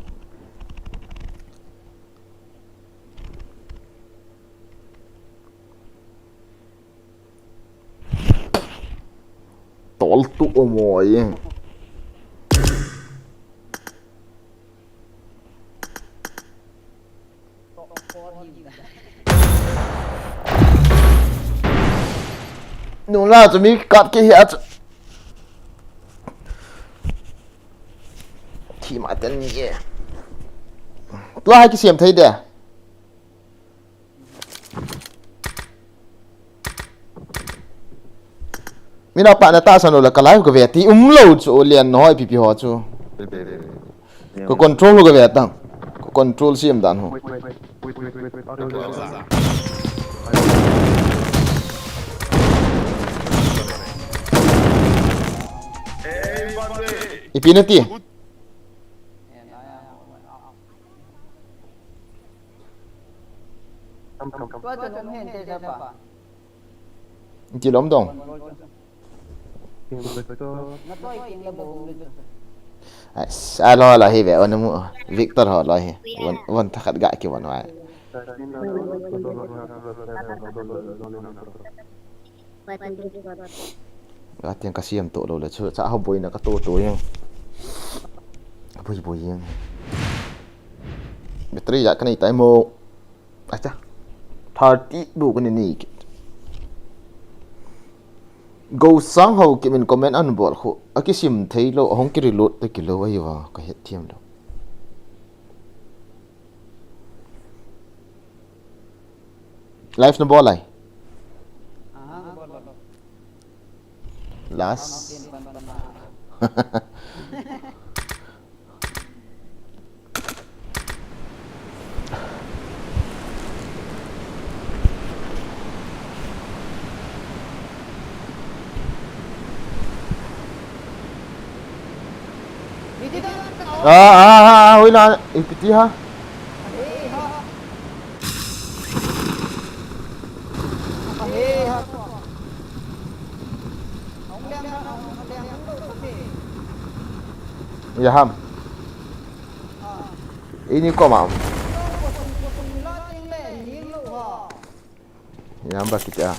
Tol tu mo ye. Nung laจะมีกัดกี่เหี้ยที่มาตันนี่ตัวให้กี่เสียมไทยเด้อมีนาปะนาตาสนุละกะไลก็เวทีโหลดโอเลียนน้อยพี่ๆฮอจูก็คอนโทรลก็เวตังก็คอนโทรลเสียมดันโหอีพีนั่นตี Kau tu nak main siapa? จีล้มดง Nak kau ikin lebu gitu. รอละเฮเววันนู้วิกตอร์ฮอลละเฮวันทักกะกี่วันวะก็เตียงกระเสียมโตเลยเชื่อจะเอาบุยนะก็โตยังบุยยังแบตเตอรี่อยากกันอีกแต่โมอาจจะทาร์ตี้ดูกันนี่กูสั่งเขาเก็บเป็นคอมเมนต์อันบอลเขาอากิซิมเทย์โลห้องกิริโลตะกิโลไว้อยู่ว่าก็เห็ดเทียมแล้วไลฟ์นบอลอะไร last Huy là ipiti ha. Ya ham. Ini kau mau? Ya hamba kita.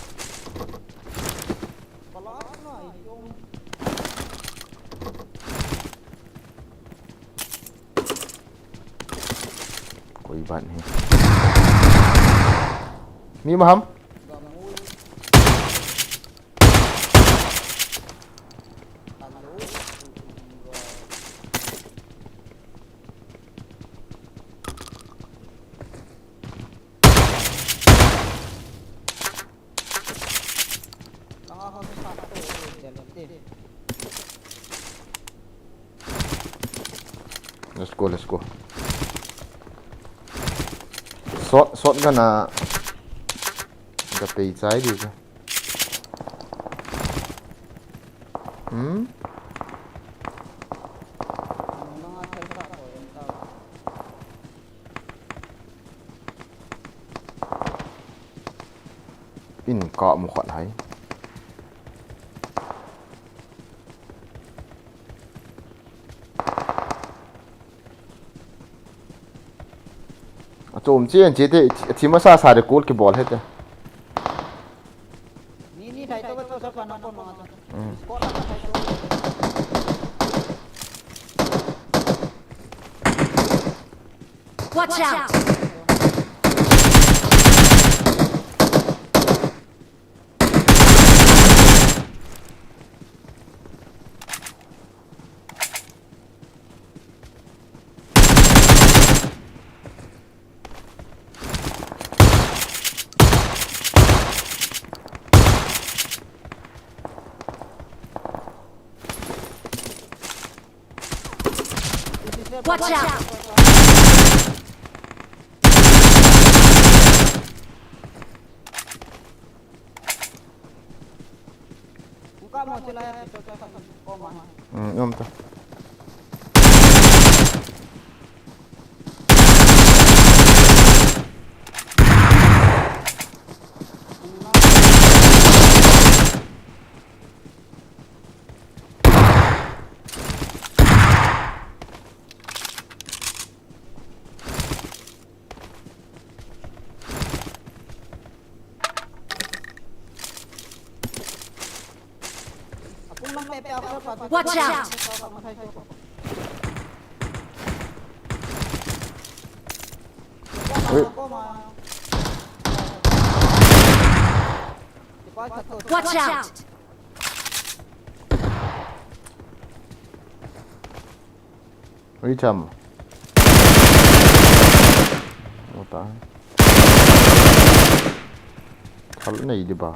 Koy ban he. Ni maham? Let's go. Sot ka na kapay tayo dito. Pin cọ một khoản thấy. Chomcha chế thế chỉ mà sa được cột cái ball hết rồi. Ni thầy tôi có sắp nó con mà. Watch out! Watch out! Buka mo sila ito sa koma. Yom ta. Watch out! Watch out! Uy, cham. Ủa ta. Thằng này đi bà.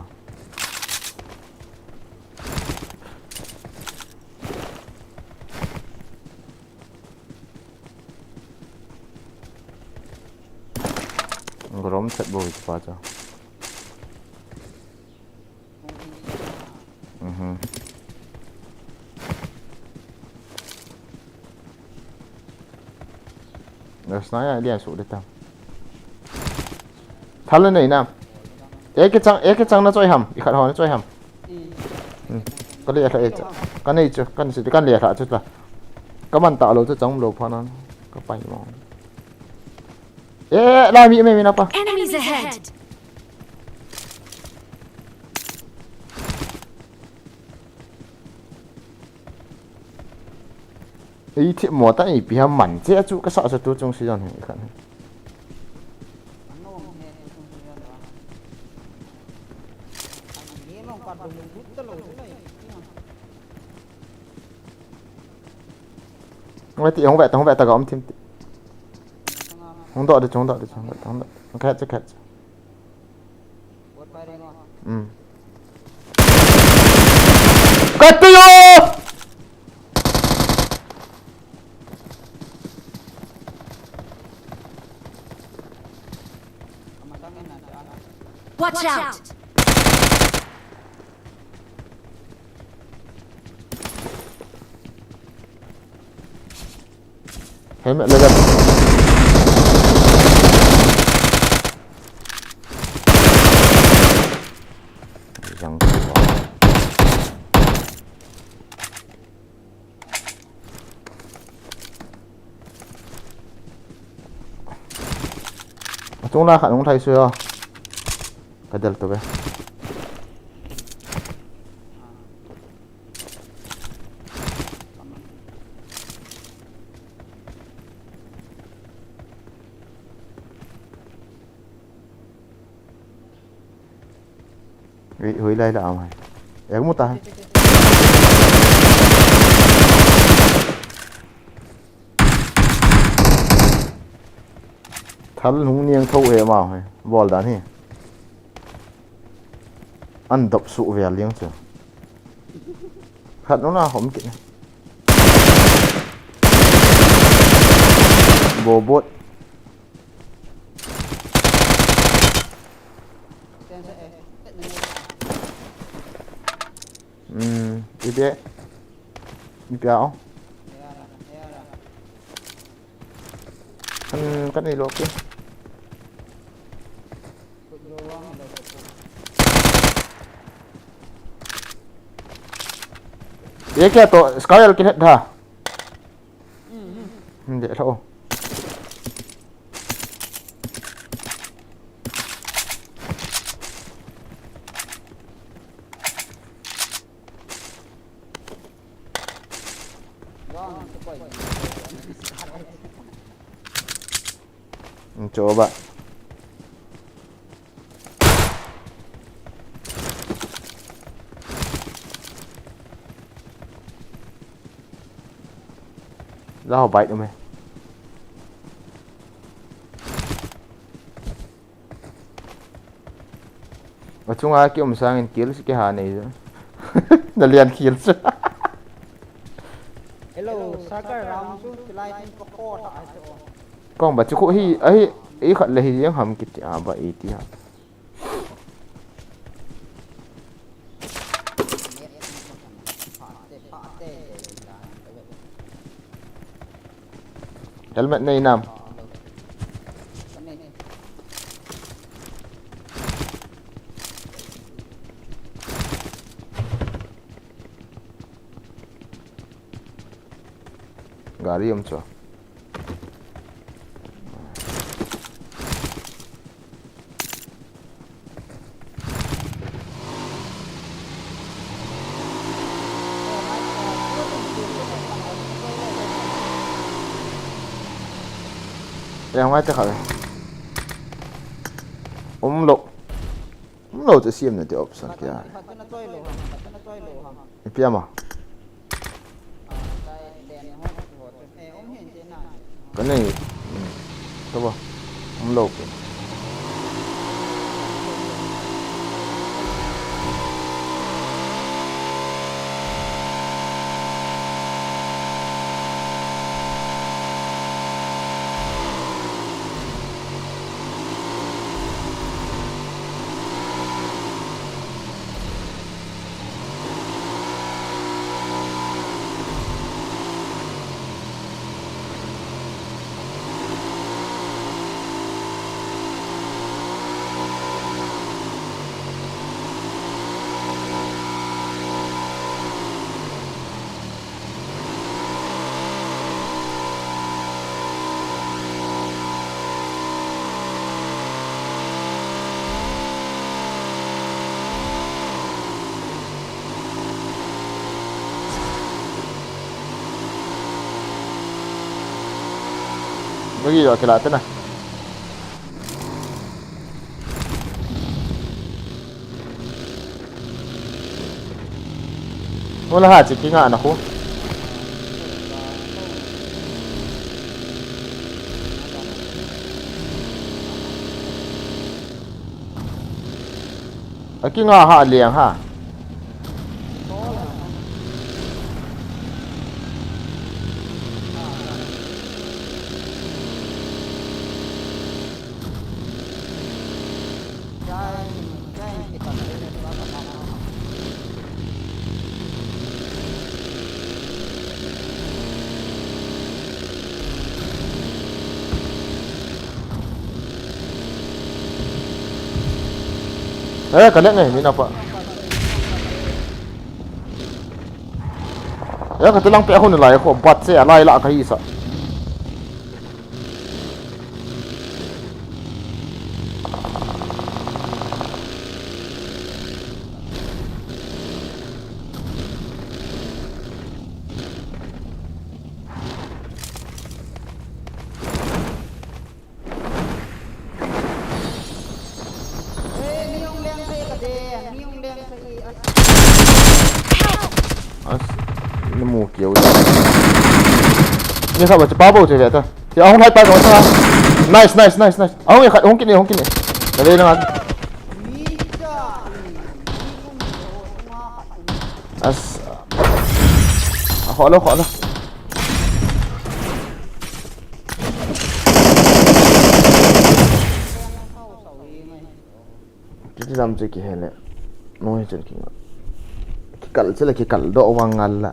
Grom set boy pacha. Let's nói đi ăn sủi tam. Thằng lên này nam. cái trang nó chơi hầm, cái khát nó chơi hầm. Cái này là cái này chứ, cái này là chứ là. Các bạn tạo lối cho trong lối pha nó có bay mong. Lai mi napa. Enemies ahead! Ý thì mùa ta ý bị hàm mảnh chứ chú cái sợ tôi trong thời gian này khẩn. Ngay thì không vậy ta có ông thêm. Không đợi được. Khét. Cắt tiêu! Watch out! Helmet lên. Răng chúng ta khả năng thay xưa cái del tụi bé hủy đây là mày em muốn ta thằng hùng niên thâu hệ màu này bol đá này ăn độc sụ về liếng chưa khát nó là hổng kỹ bồ bốt đi bé đi béo cái này lộp đi ये क्या तो square के था để thôi coba ra hộp bạch rồi mày ở chung ai kêu mình sang kills cái hà này nữa là liền kills Hello, Sagar Ramsu, Pilaitin Pokota. con bà chú cụ hi ấy ý khẩn là hi hầm kịp à vậy thì hả helmet này nằm gari om cho yang ngay tới khởi lộ cho xem này thì option kia pia mà cái này tốt không lộ cái gì rồi cái lại thế này nó là hạt chỉ cái ngạn nào không ở cái ngà hạ liền ha cái lẽ này mình nào vậy? Cái tôi lăng bẹ hôn lại, họ bắt xe lại lại cái gì sợ? Mù kiểu như sao mà chụp bao chơi vậy thôi thì ông hai tay rồi sao nice ông kia này ở đây nó khó đâu cái làm gì kia này nói chuyện kia cẩn sẽ là cái cẩn độ vàng ngàn là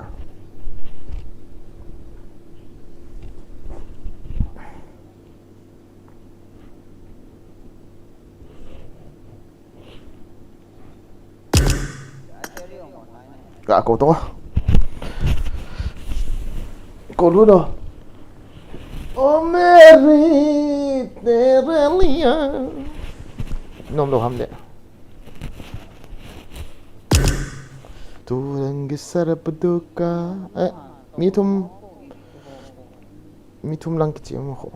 gạ cổ to cổ luôn rồi ô Mary Terelia nôm đồ hâm đệ Tulang gesar berduka mitum lang kecil mah kok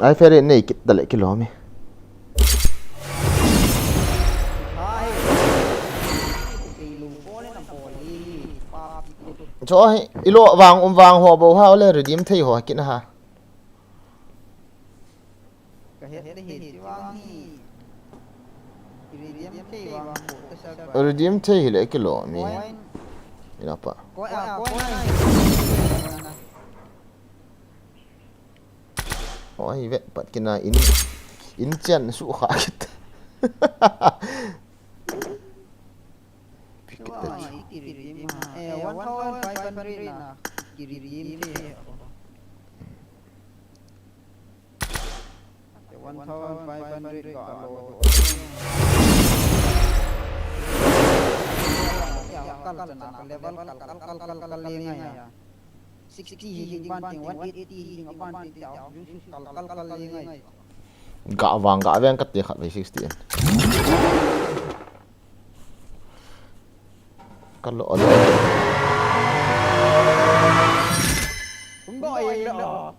ai phải đến này kita lại kilo mi cho ai ilo vàng hoa bầu hao lên rồi điểm thấy hoa kín ha cái hết đấy hết vang hi iridium cái vang bộ cái sao rồi điểm thấy lại cái lọ mi ina pa coi này oi vet pat kina in chen su kha kit iridium ha 1500 na iridium cái 1500 có alo kal level kal lengai ya 60 healing banting 180 healing banting tiao kal lengai gạ vàng gạ ven cắt tiền khát về 60 cắt lỗ rồi cũng gọi đó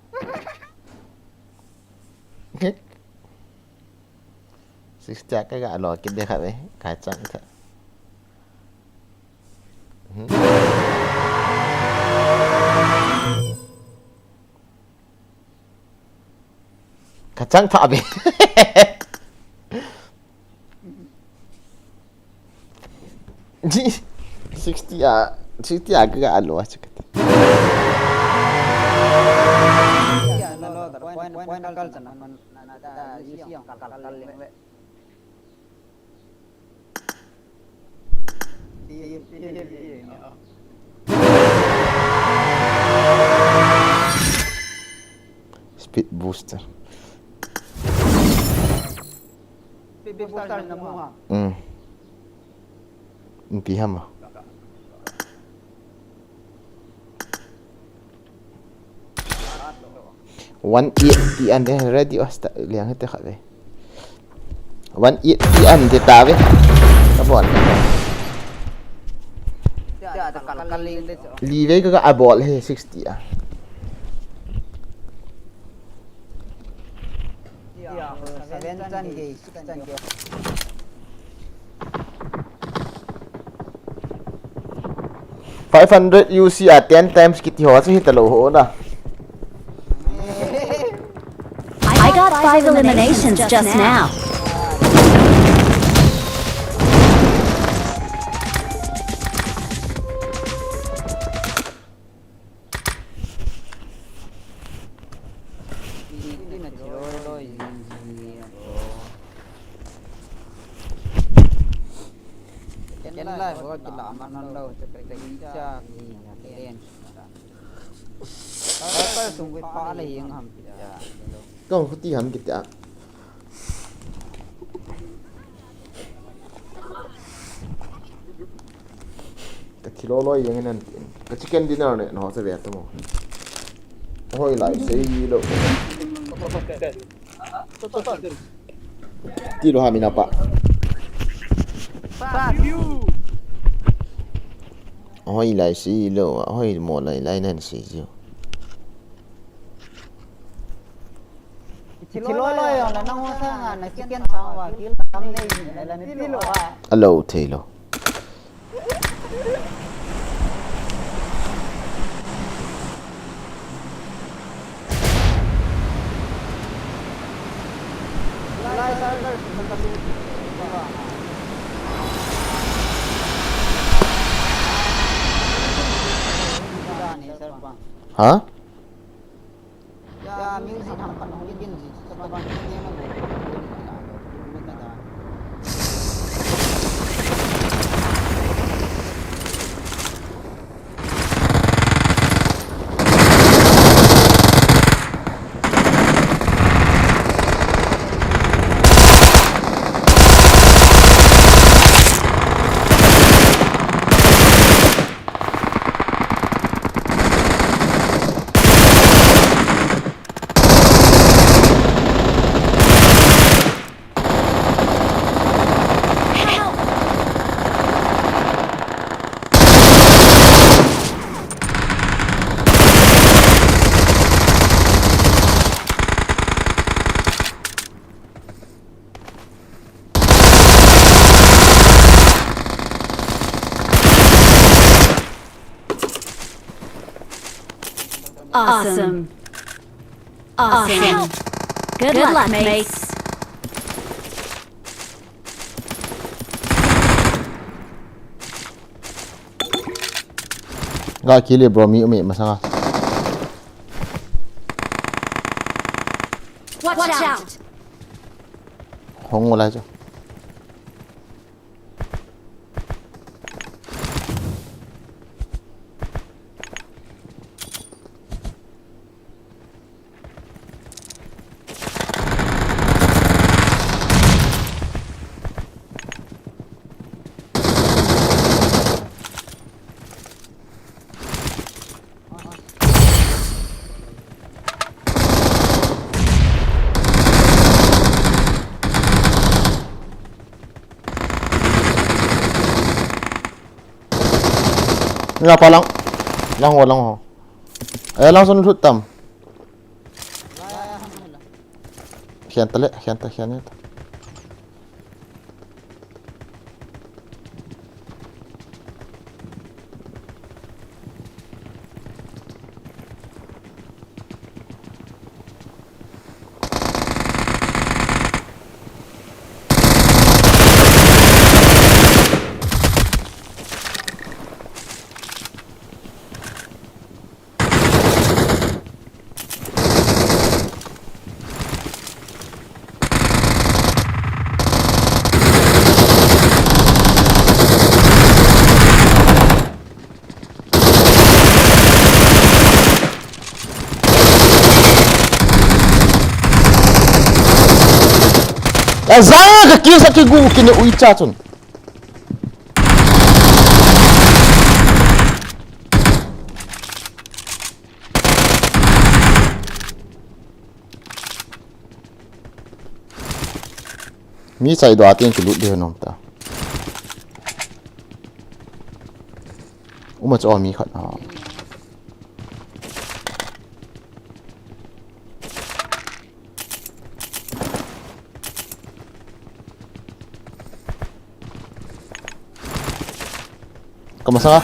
Sixty cái gạ lò kiếm đi khát đấy cái chẳng thật 가장 답이 60 그가 알로 왔지 그때 ya lo dar point kal sana man ada siang kal leng speed booster booster na mo ha piham 1 ti an de ready asta liang hete khabe 1 ti an de ta ve kabon ya ada kal leng de li ve ka abol he 60 a ya 7 ge 6 ge 500 UC at 10 times kiti ho sa hitalo ho na I got 5 eliminations just now. Damlai bawa kita amanan lo seperti Kichep ni kalian. Kalau sungguh paling yang hampir. Kau kuti ham kita ta kilo loi yang nan ka chicken dinner ne no sa vet mo hoi lai sei lo ti lo ha mina pa hoi lai sei lo hoi mo lai nan sei jo Cilolo yang nang usaha na sekian sama kil tam nei la ni tilo alo thelo lai sar ha ya music hampan mungkin sebab ini memang Awesome. Awesome. Good luck, mates. Gak kili bro mi umi masanga. Watch out. Hong wala jo. Nga pa lang. Lang ho. Ay lang sunod hutam. Khian tale, khian ito. Zanga kisa kigu kini uicha chun. Mi sai do atin ki lut de nom ta. Uma cho mi khat ha. Kamusta ka?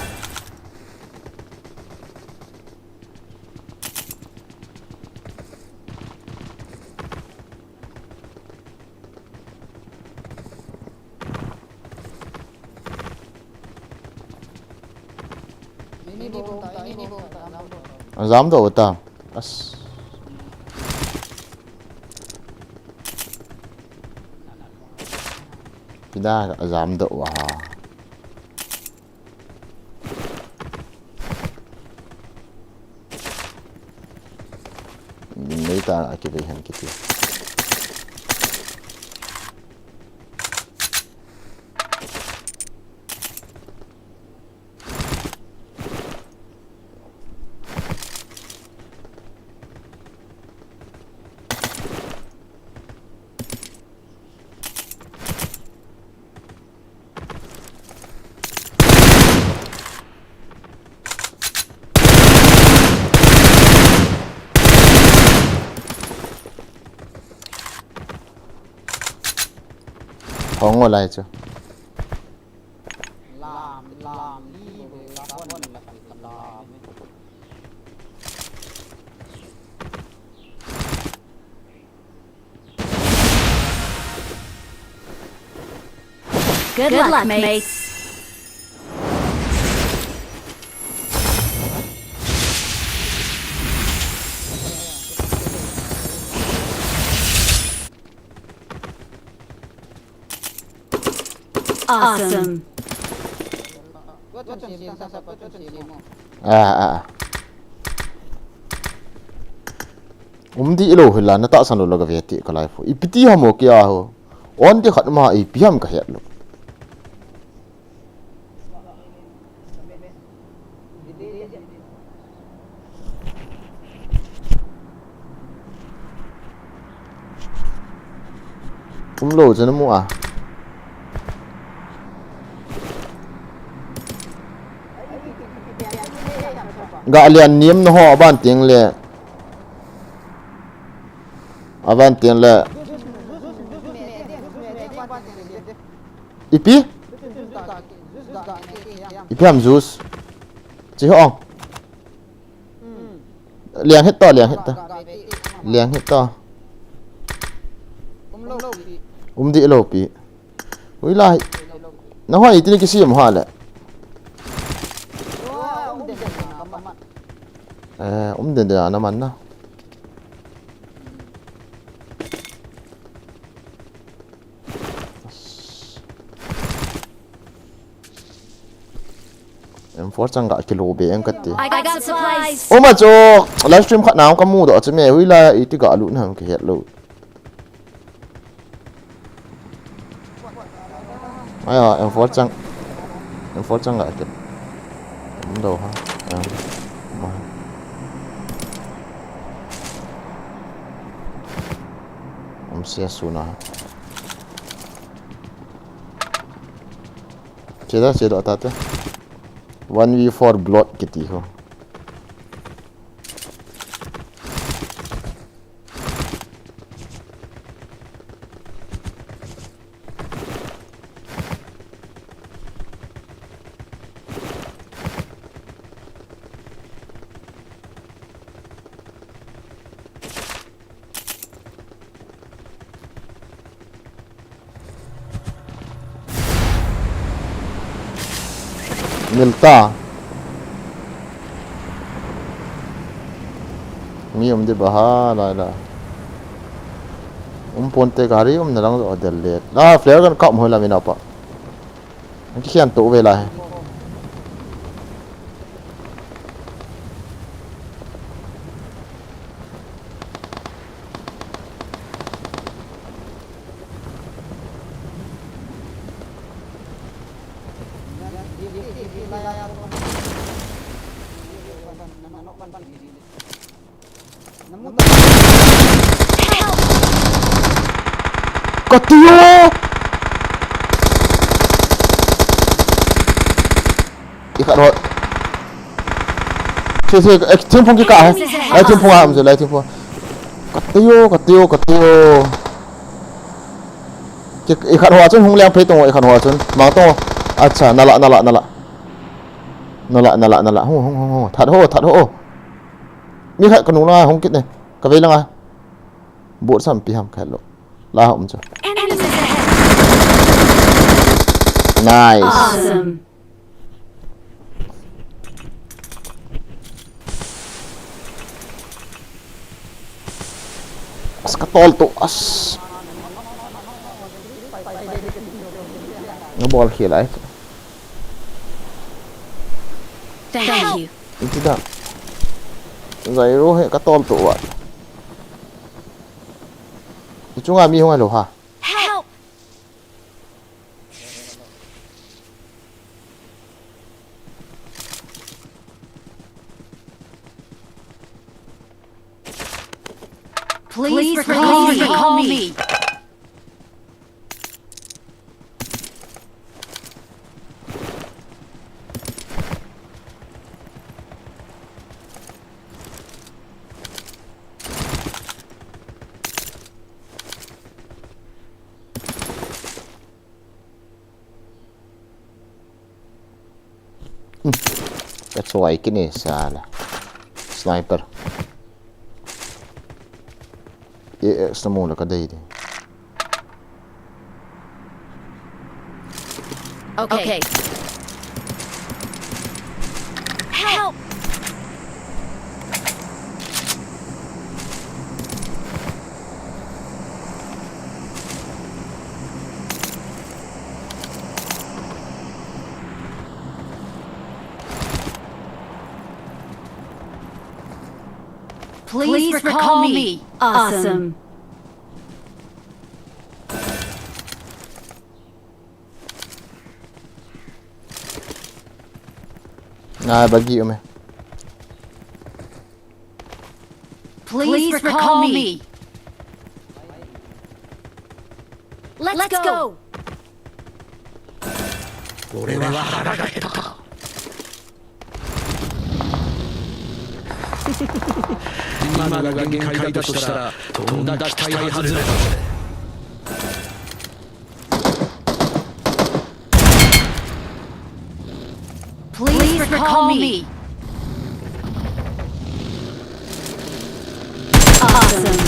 Azam do ta. As. Pida azam do wa. Mấy ta cái về hành cái Hong ở lại chưa? Good luck, mates. Awesome. Di ilo hila na ta san lo ga veti ka lai fo ipiti hamo kya ho on de khat ma ipm ka het lo lo chen mo a ga alian nim no ho ban ting le aban ting le ipi am juice chi ho เลี้ยงเฮ็ดต่อเลี้ยงเฮ็ดต่อเลี้ยงเฮ็ดต่อดิโลปีอุ้ยลายน้าห้อยที่นี่กี่สิบหัวแหละเดี๋ยวน้ำมันนะฟอร์จังกะกิโลเบงกัดตี I got supplies. โอ้มาโจไลฟ์สตรีมขัดน้ำกับมูดอ่ะจะไม่เวลาอีที่กะลุนหามเขียดลุไอ้ฟอร์จังกะกินผมดูฮะมาผมเสียสูนะเชื่อตาเต้ 1v4 blood gitu ho. Milta mi di bahala la ponte gari nalang do delet la flare kan kam hola mina pa ki khian to vela hai Katiyo! Ikat rot. Tim pun kita hai. Tim pun am je, tim pun. Katiyo. Ikat rot chun hung liang phei tong ikat rot chun. Mang tong. Acha, nala. Hung. That ho. Mi khat kanung la hung kit ne. Ka vei lang a. Bot sam pi ham khat lo. La hom cho. Enemies ahead. Nice. Awesome. As katol to as. Nó ball khỉ lại. Thank you. Itu dah. Zairo he katol to wa. Itu ngah mi hong lo ha. Help. Please recall me. That's why kini salah. Sniper. Semua nak kadai dia. Okay. Help. Please recall me. Awesome. Nah, bagi umi. Please recall me. Let's go. 俺は腹が減った今のが限界だとしたらとんだ期待外れだ。Please recall me. Awesome.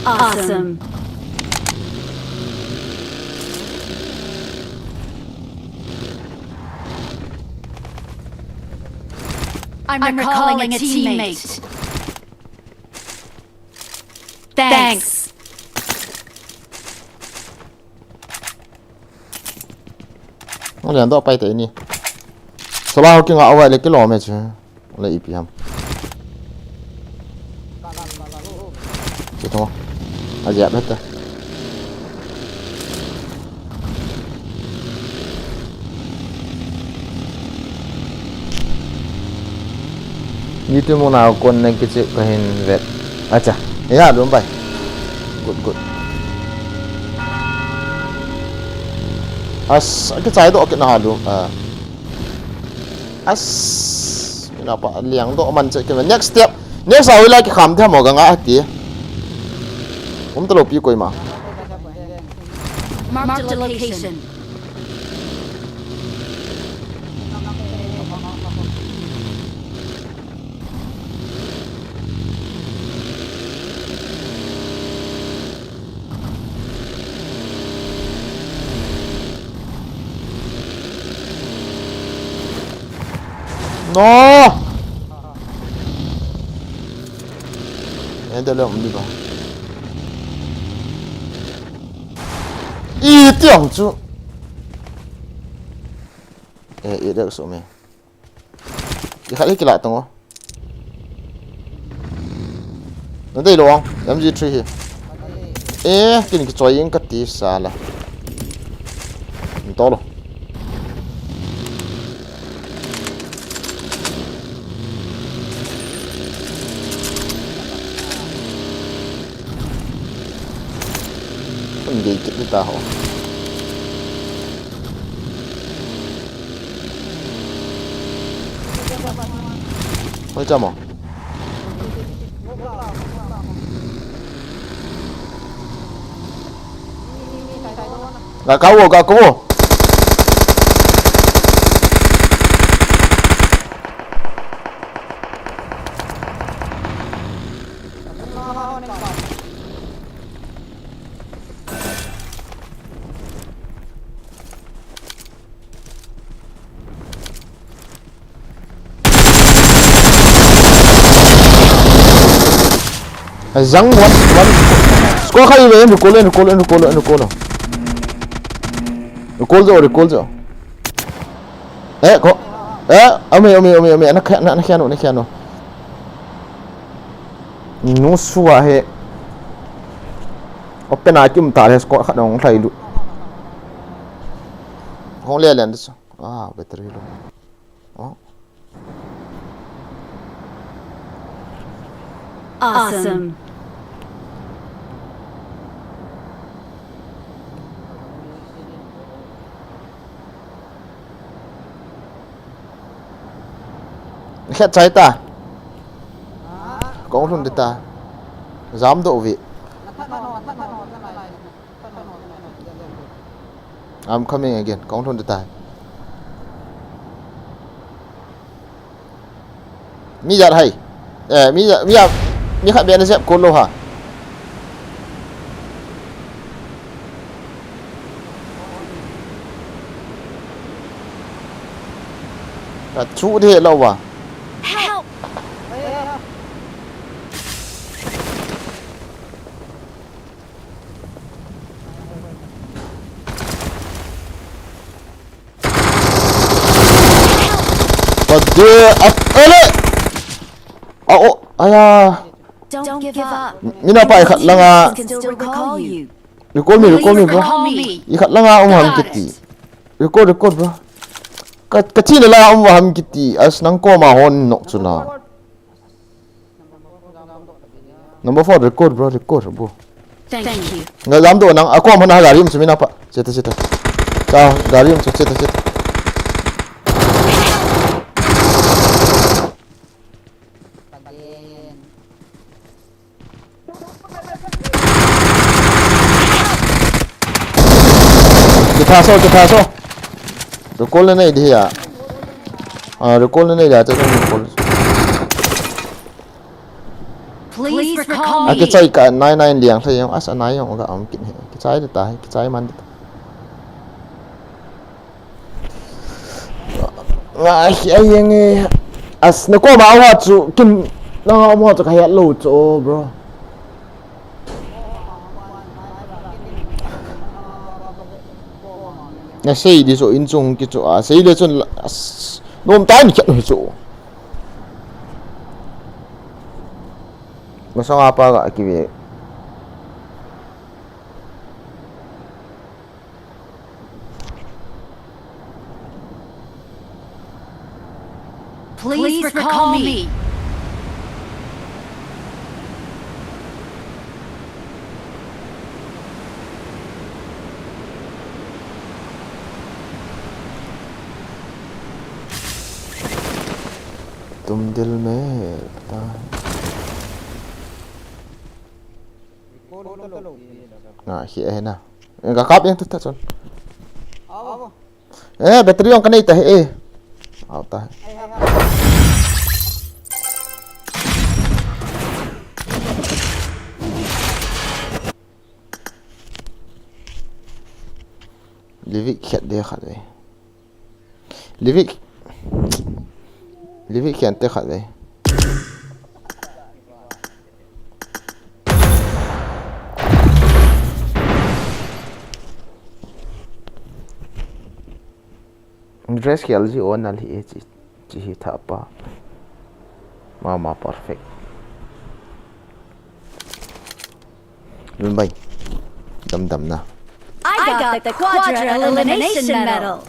Awesome. I'm recalling a teammate. Thanks. Nó liền đó bay tới nè. Sau đó cái ngạo vậy là cái lò mày chứ. Lấy ít ham. Chết không? À dẹp hết rồi. Như tôi muốn nào con này cái chuyện cái hình vẹt. À chà, yeah đúng vậy. Good. As cái trái độ cái nào luôn à. As nào pa liang độ mình sẽ cái next step. Next sau lại cái khám theo một cái ngã tí.ผมตลบอยู่กวยมา Marked a location. No. Em đây là đi vào. Ý tưởng chú. Ý được số mày. Cái khác cái lại tông á. Nó đây luôn. MG3 here. Cái này cái chơi yên cái tí xa là. To luôn. Gì chết người ta hả? Mấy trăm à? Gak kau. Zang one. Score kali về em recall lên. Recall rồi. Có. Ame nó khen nó. Nó xua he. Open ai kim ta he score khát nó thay lu. Không lẽ lên đó. Better luôn. Awesome. Khét trái ta. Có luôn ta. Dám độ vị. I'm coming again. Có luôn ta. Mi giật hay. Mi khát bên dẹp côn lô hả? Chú thế lâu à? Help! Don't give up. Mina pa ikat lang I can still recall you. Recall me bro. me. Ikat lang ham kiti. Record bro. Kecil lah ham kiti. As nang ko mahon nok chuna. Number 4 record bro. Thank you. Nggak dalam tu nang aku mana garim semina pak. Cita. Kau garim cita. Kita so. Recall na dia. recall na nila ito recall Please recall cái me. trái cả nai nai liang thôi yang as anai yang ga am kin cái trái được ta cái trái man ai yang as nó có bảo hoa chu kin nó mo chu khai lo chu bro nè xây đi chỗ in chung cái chỗ xây đi chỗ nôm tai ni cái chỗ mà sao apa gak kiwi Please recall me. तुम दिल में nah hiya na kakap yang tuh son battery yang kena itah auta livik khat de khat ve livik khat te khat ve dress ki alji on al hi chi tha pa mama perfect lun bai dam na I got the Quadra Elimination Medal.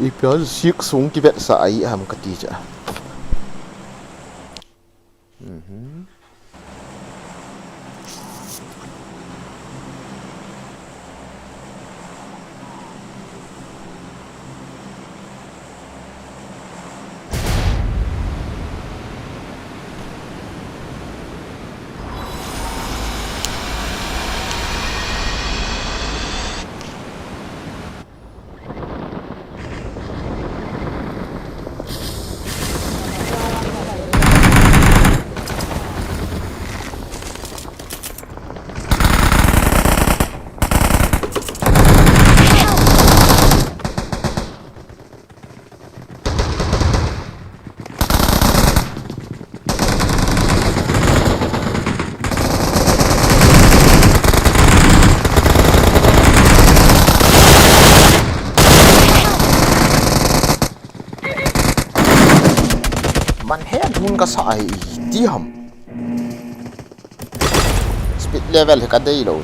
Ipial siik sung ki vet sa ai ham ka ti cha man head hun ka sa ai ti ham speed level ka dei lo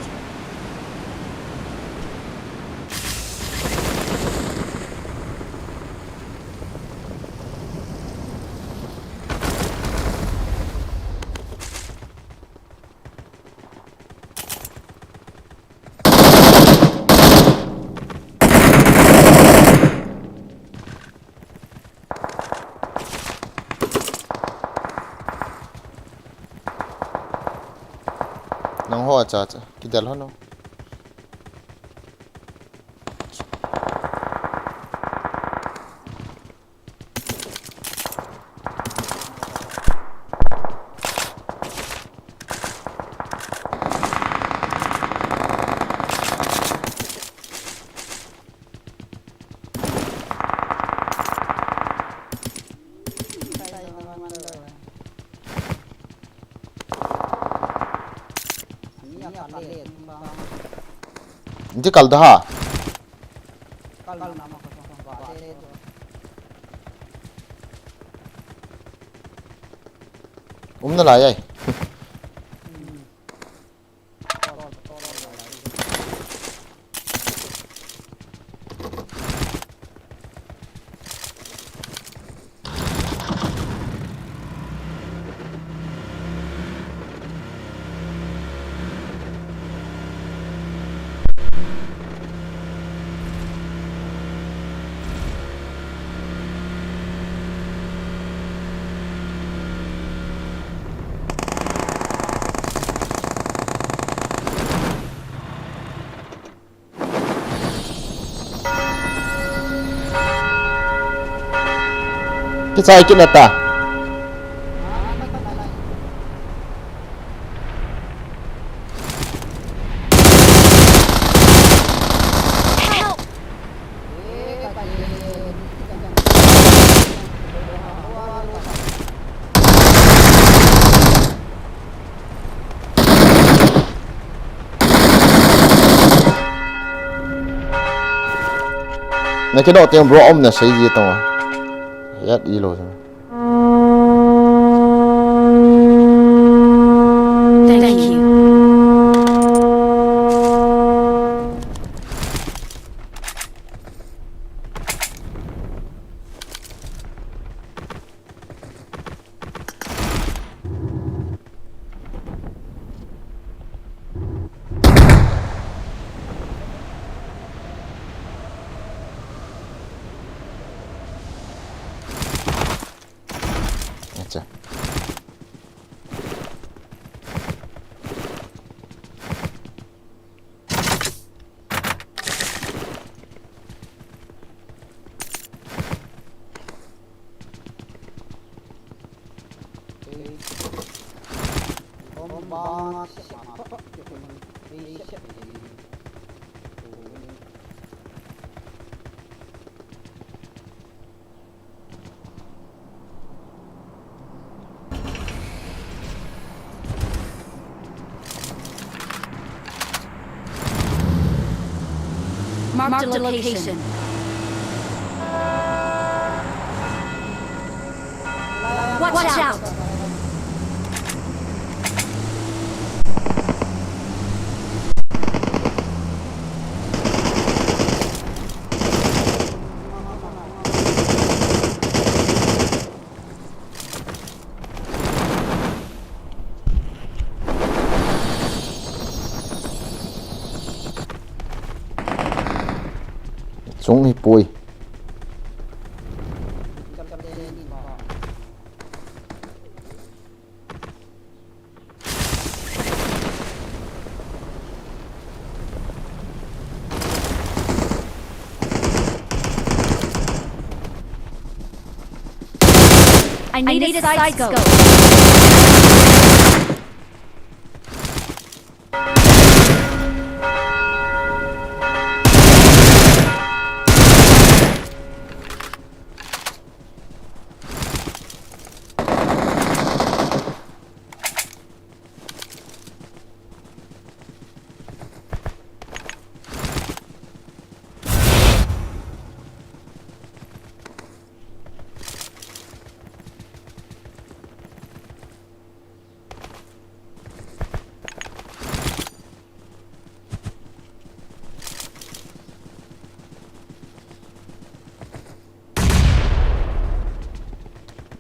nang ho cha ki dal ho no Hindi kalda ha kalkal nama kasih Na lại vậy. Cái sai chuyện này ta. Này cái độ tiền bro ông là xây gì tao à? Yat đi rồi. Thank you. अच्छा. Marked a location. Watch out! Xuống đi Pui. I need a side scope.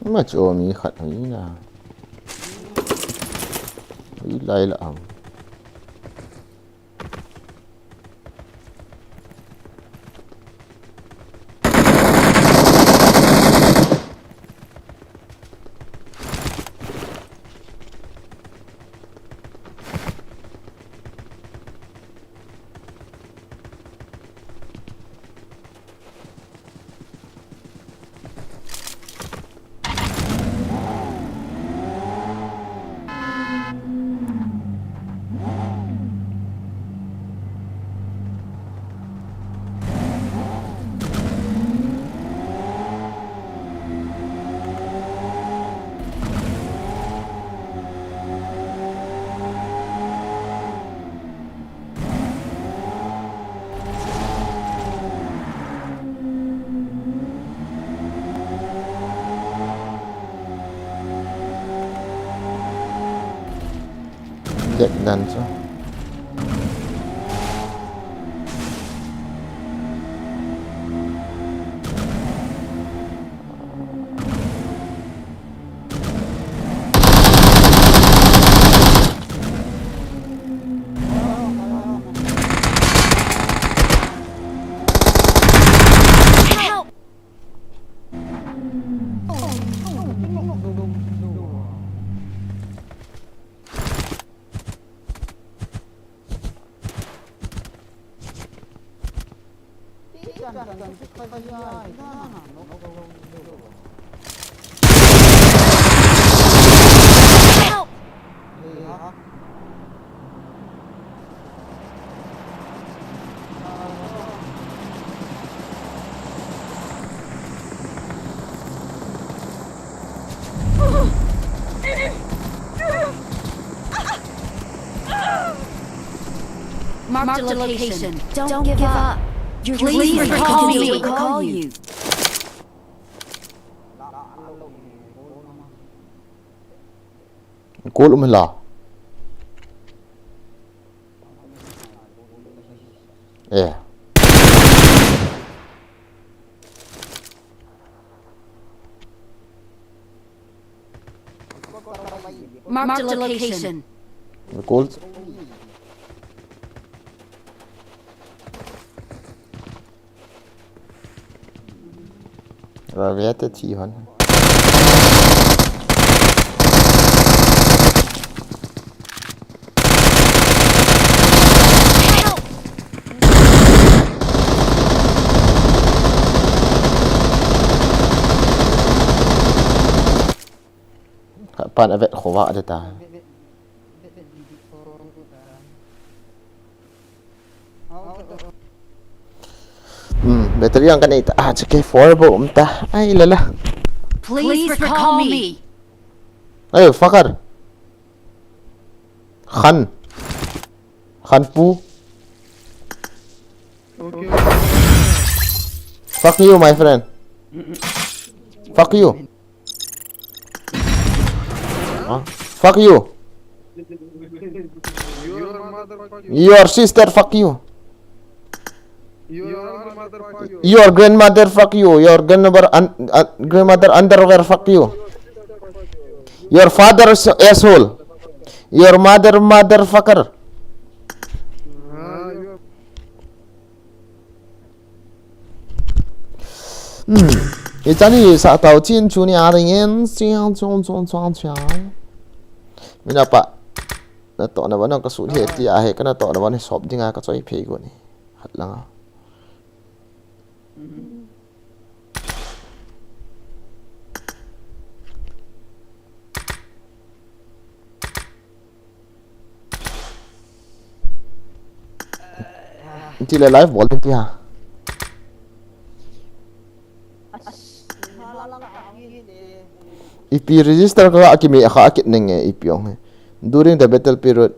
Mà chỗ mi khát ấy nè. Ý lại là ẩm. Dek dan so. Marked a location. Don't give up. Please recall you. Call me la. Yeah. Marked a location. Call. Rồi vé tới chị hòn. Pan avet khowa ada ta. Battery yang kan ita cake for bo umta. Ay lala. Please recall me. Ay fakar. Khan Pu. Fuck you, my friend. Fuck you. Huh? Fuck you. Your sister, fuck you. Your grandmother, fuck you. Your grandmother underwear, fuck you. Your father asshole. Your motherfucker. Itani sa tao chin chu ni aringen siang chong chang. Mina pa. Na to na ba na ka su he ti a he ka na to na ba ni sop dinga ka choi phe go ni. Hat lang. Until a live volunteer. If you register ka akimi akit nenge ipyong. During the battle period,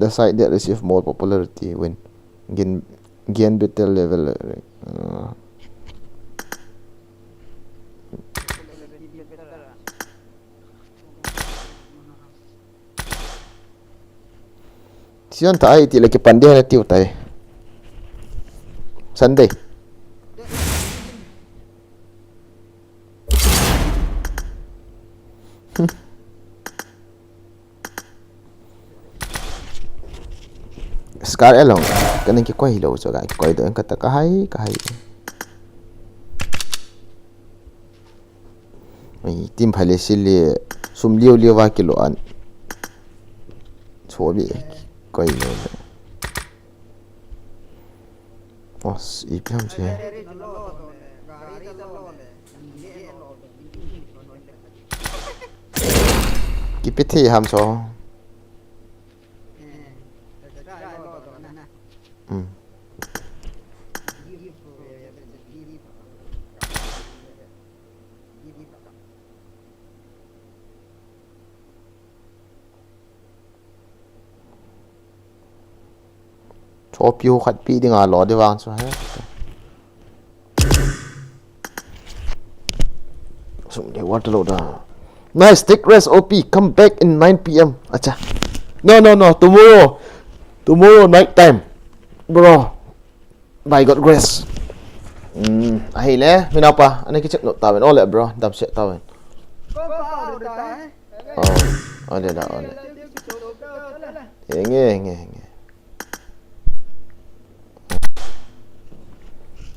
the site that receive more popularity when gain battle level. Siyon tayo iti lagi pandai na tiyo tayo. Sunday. Scar elong kaning ki kwai lo so ga kwai do kata kahai. Ai tim phale sili sum liu wa kilo an. Chobi kwai lo. Os ipyam che. Kipiti ham so. Chop you khat pi ding a lo de wang so ha. So de what lo da. Nice, take rest OP, come back in 9 PM. Acha. No. Tomorrow night time. Bro. By God grace. Ahil minapa. Ano kichep no tawin. Ole bro. Dam set tawin. Oh. Ole da ole. Henge.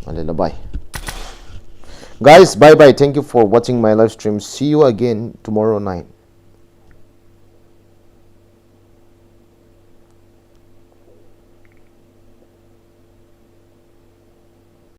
Ole da bye. Guys, bye. Thank you for watching my live stream. See you again tomorrow night.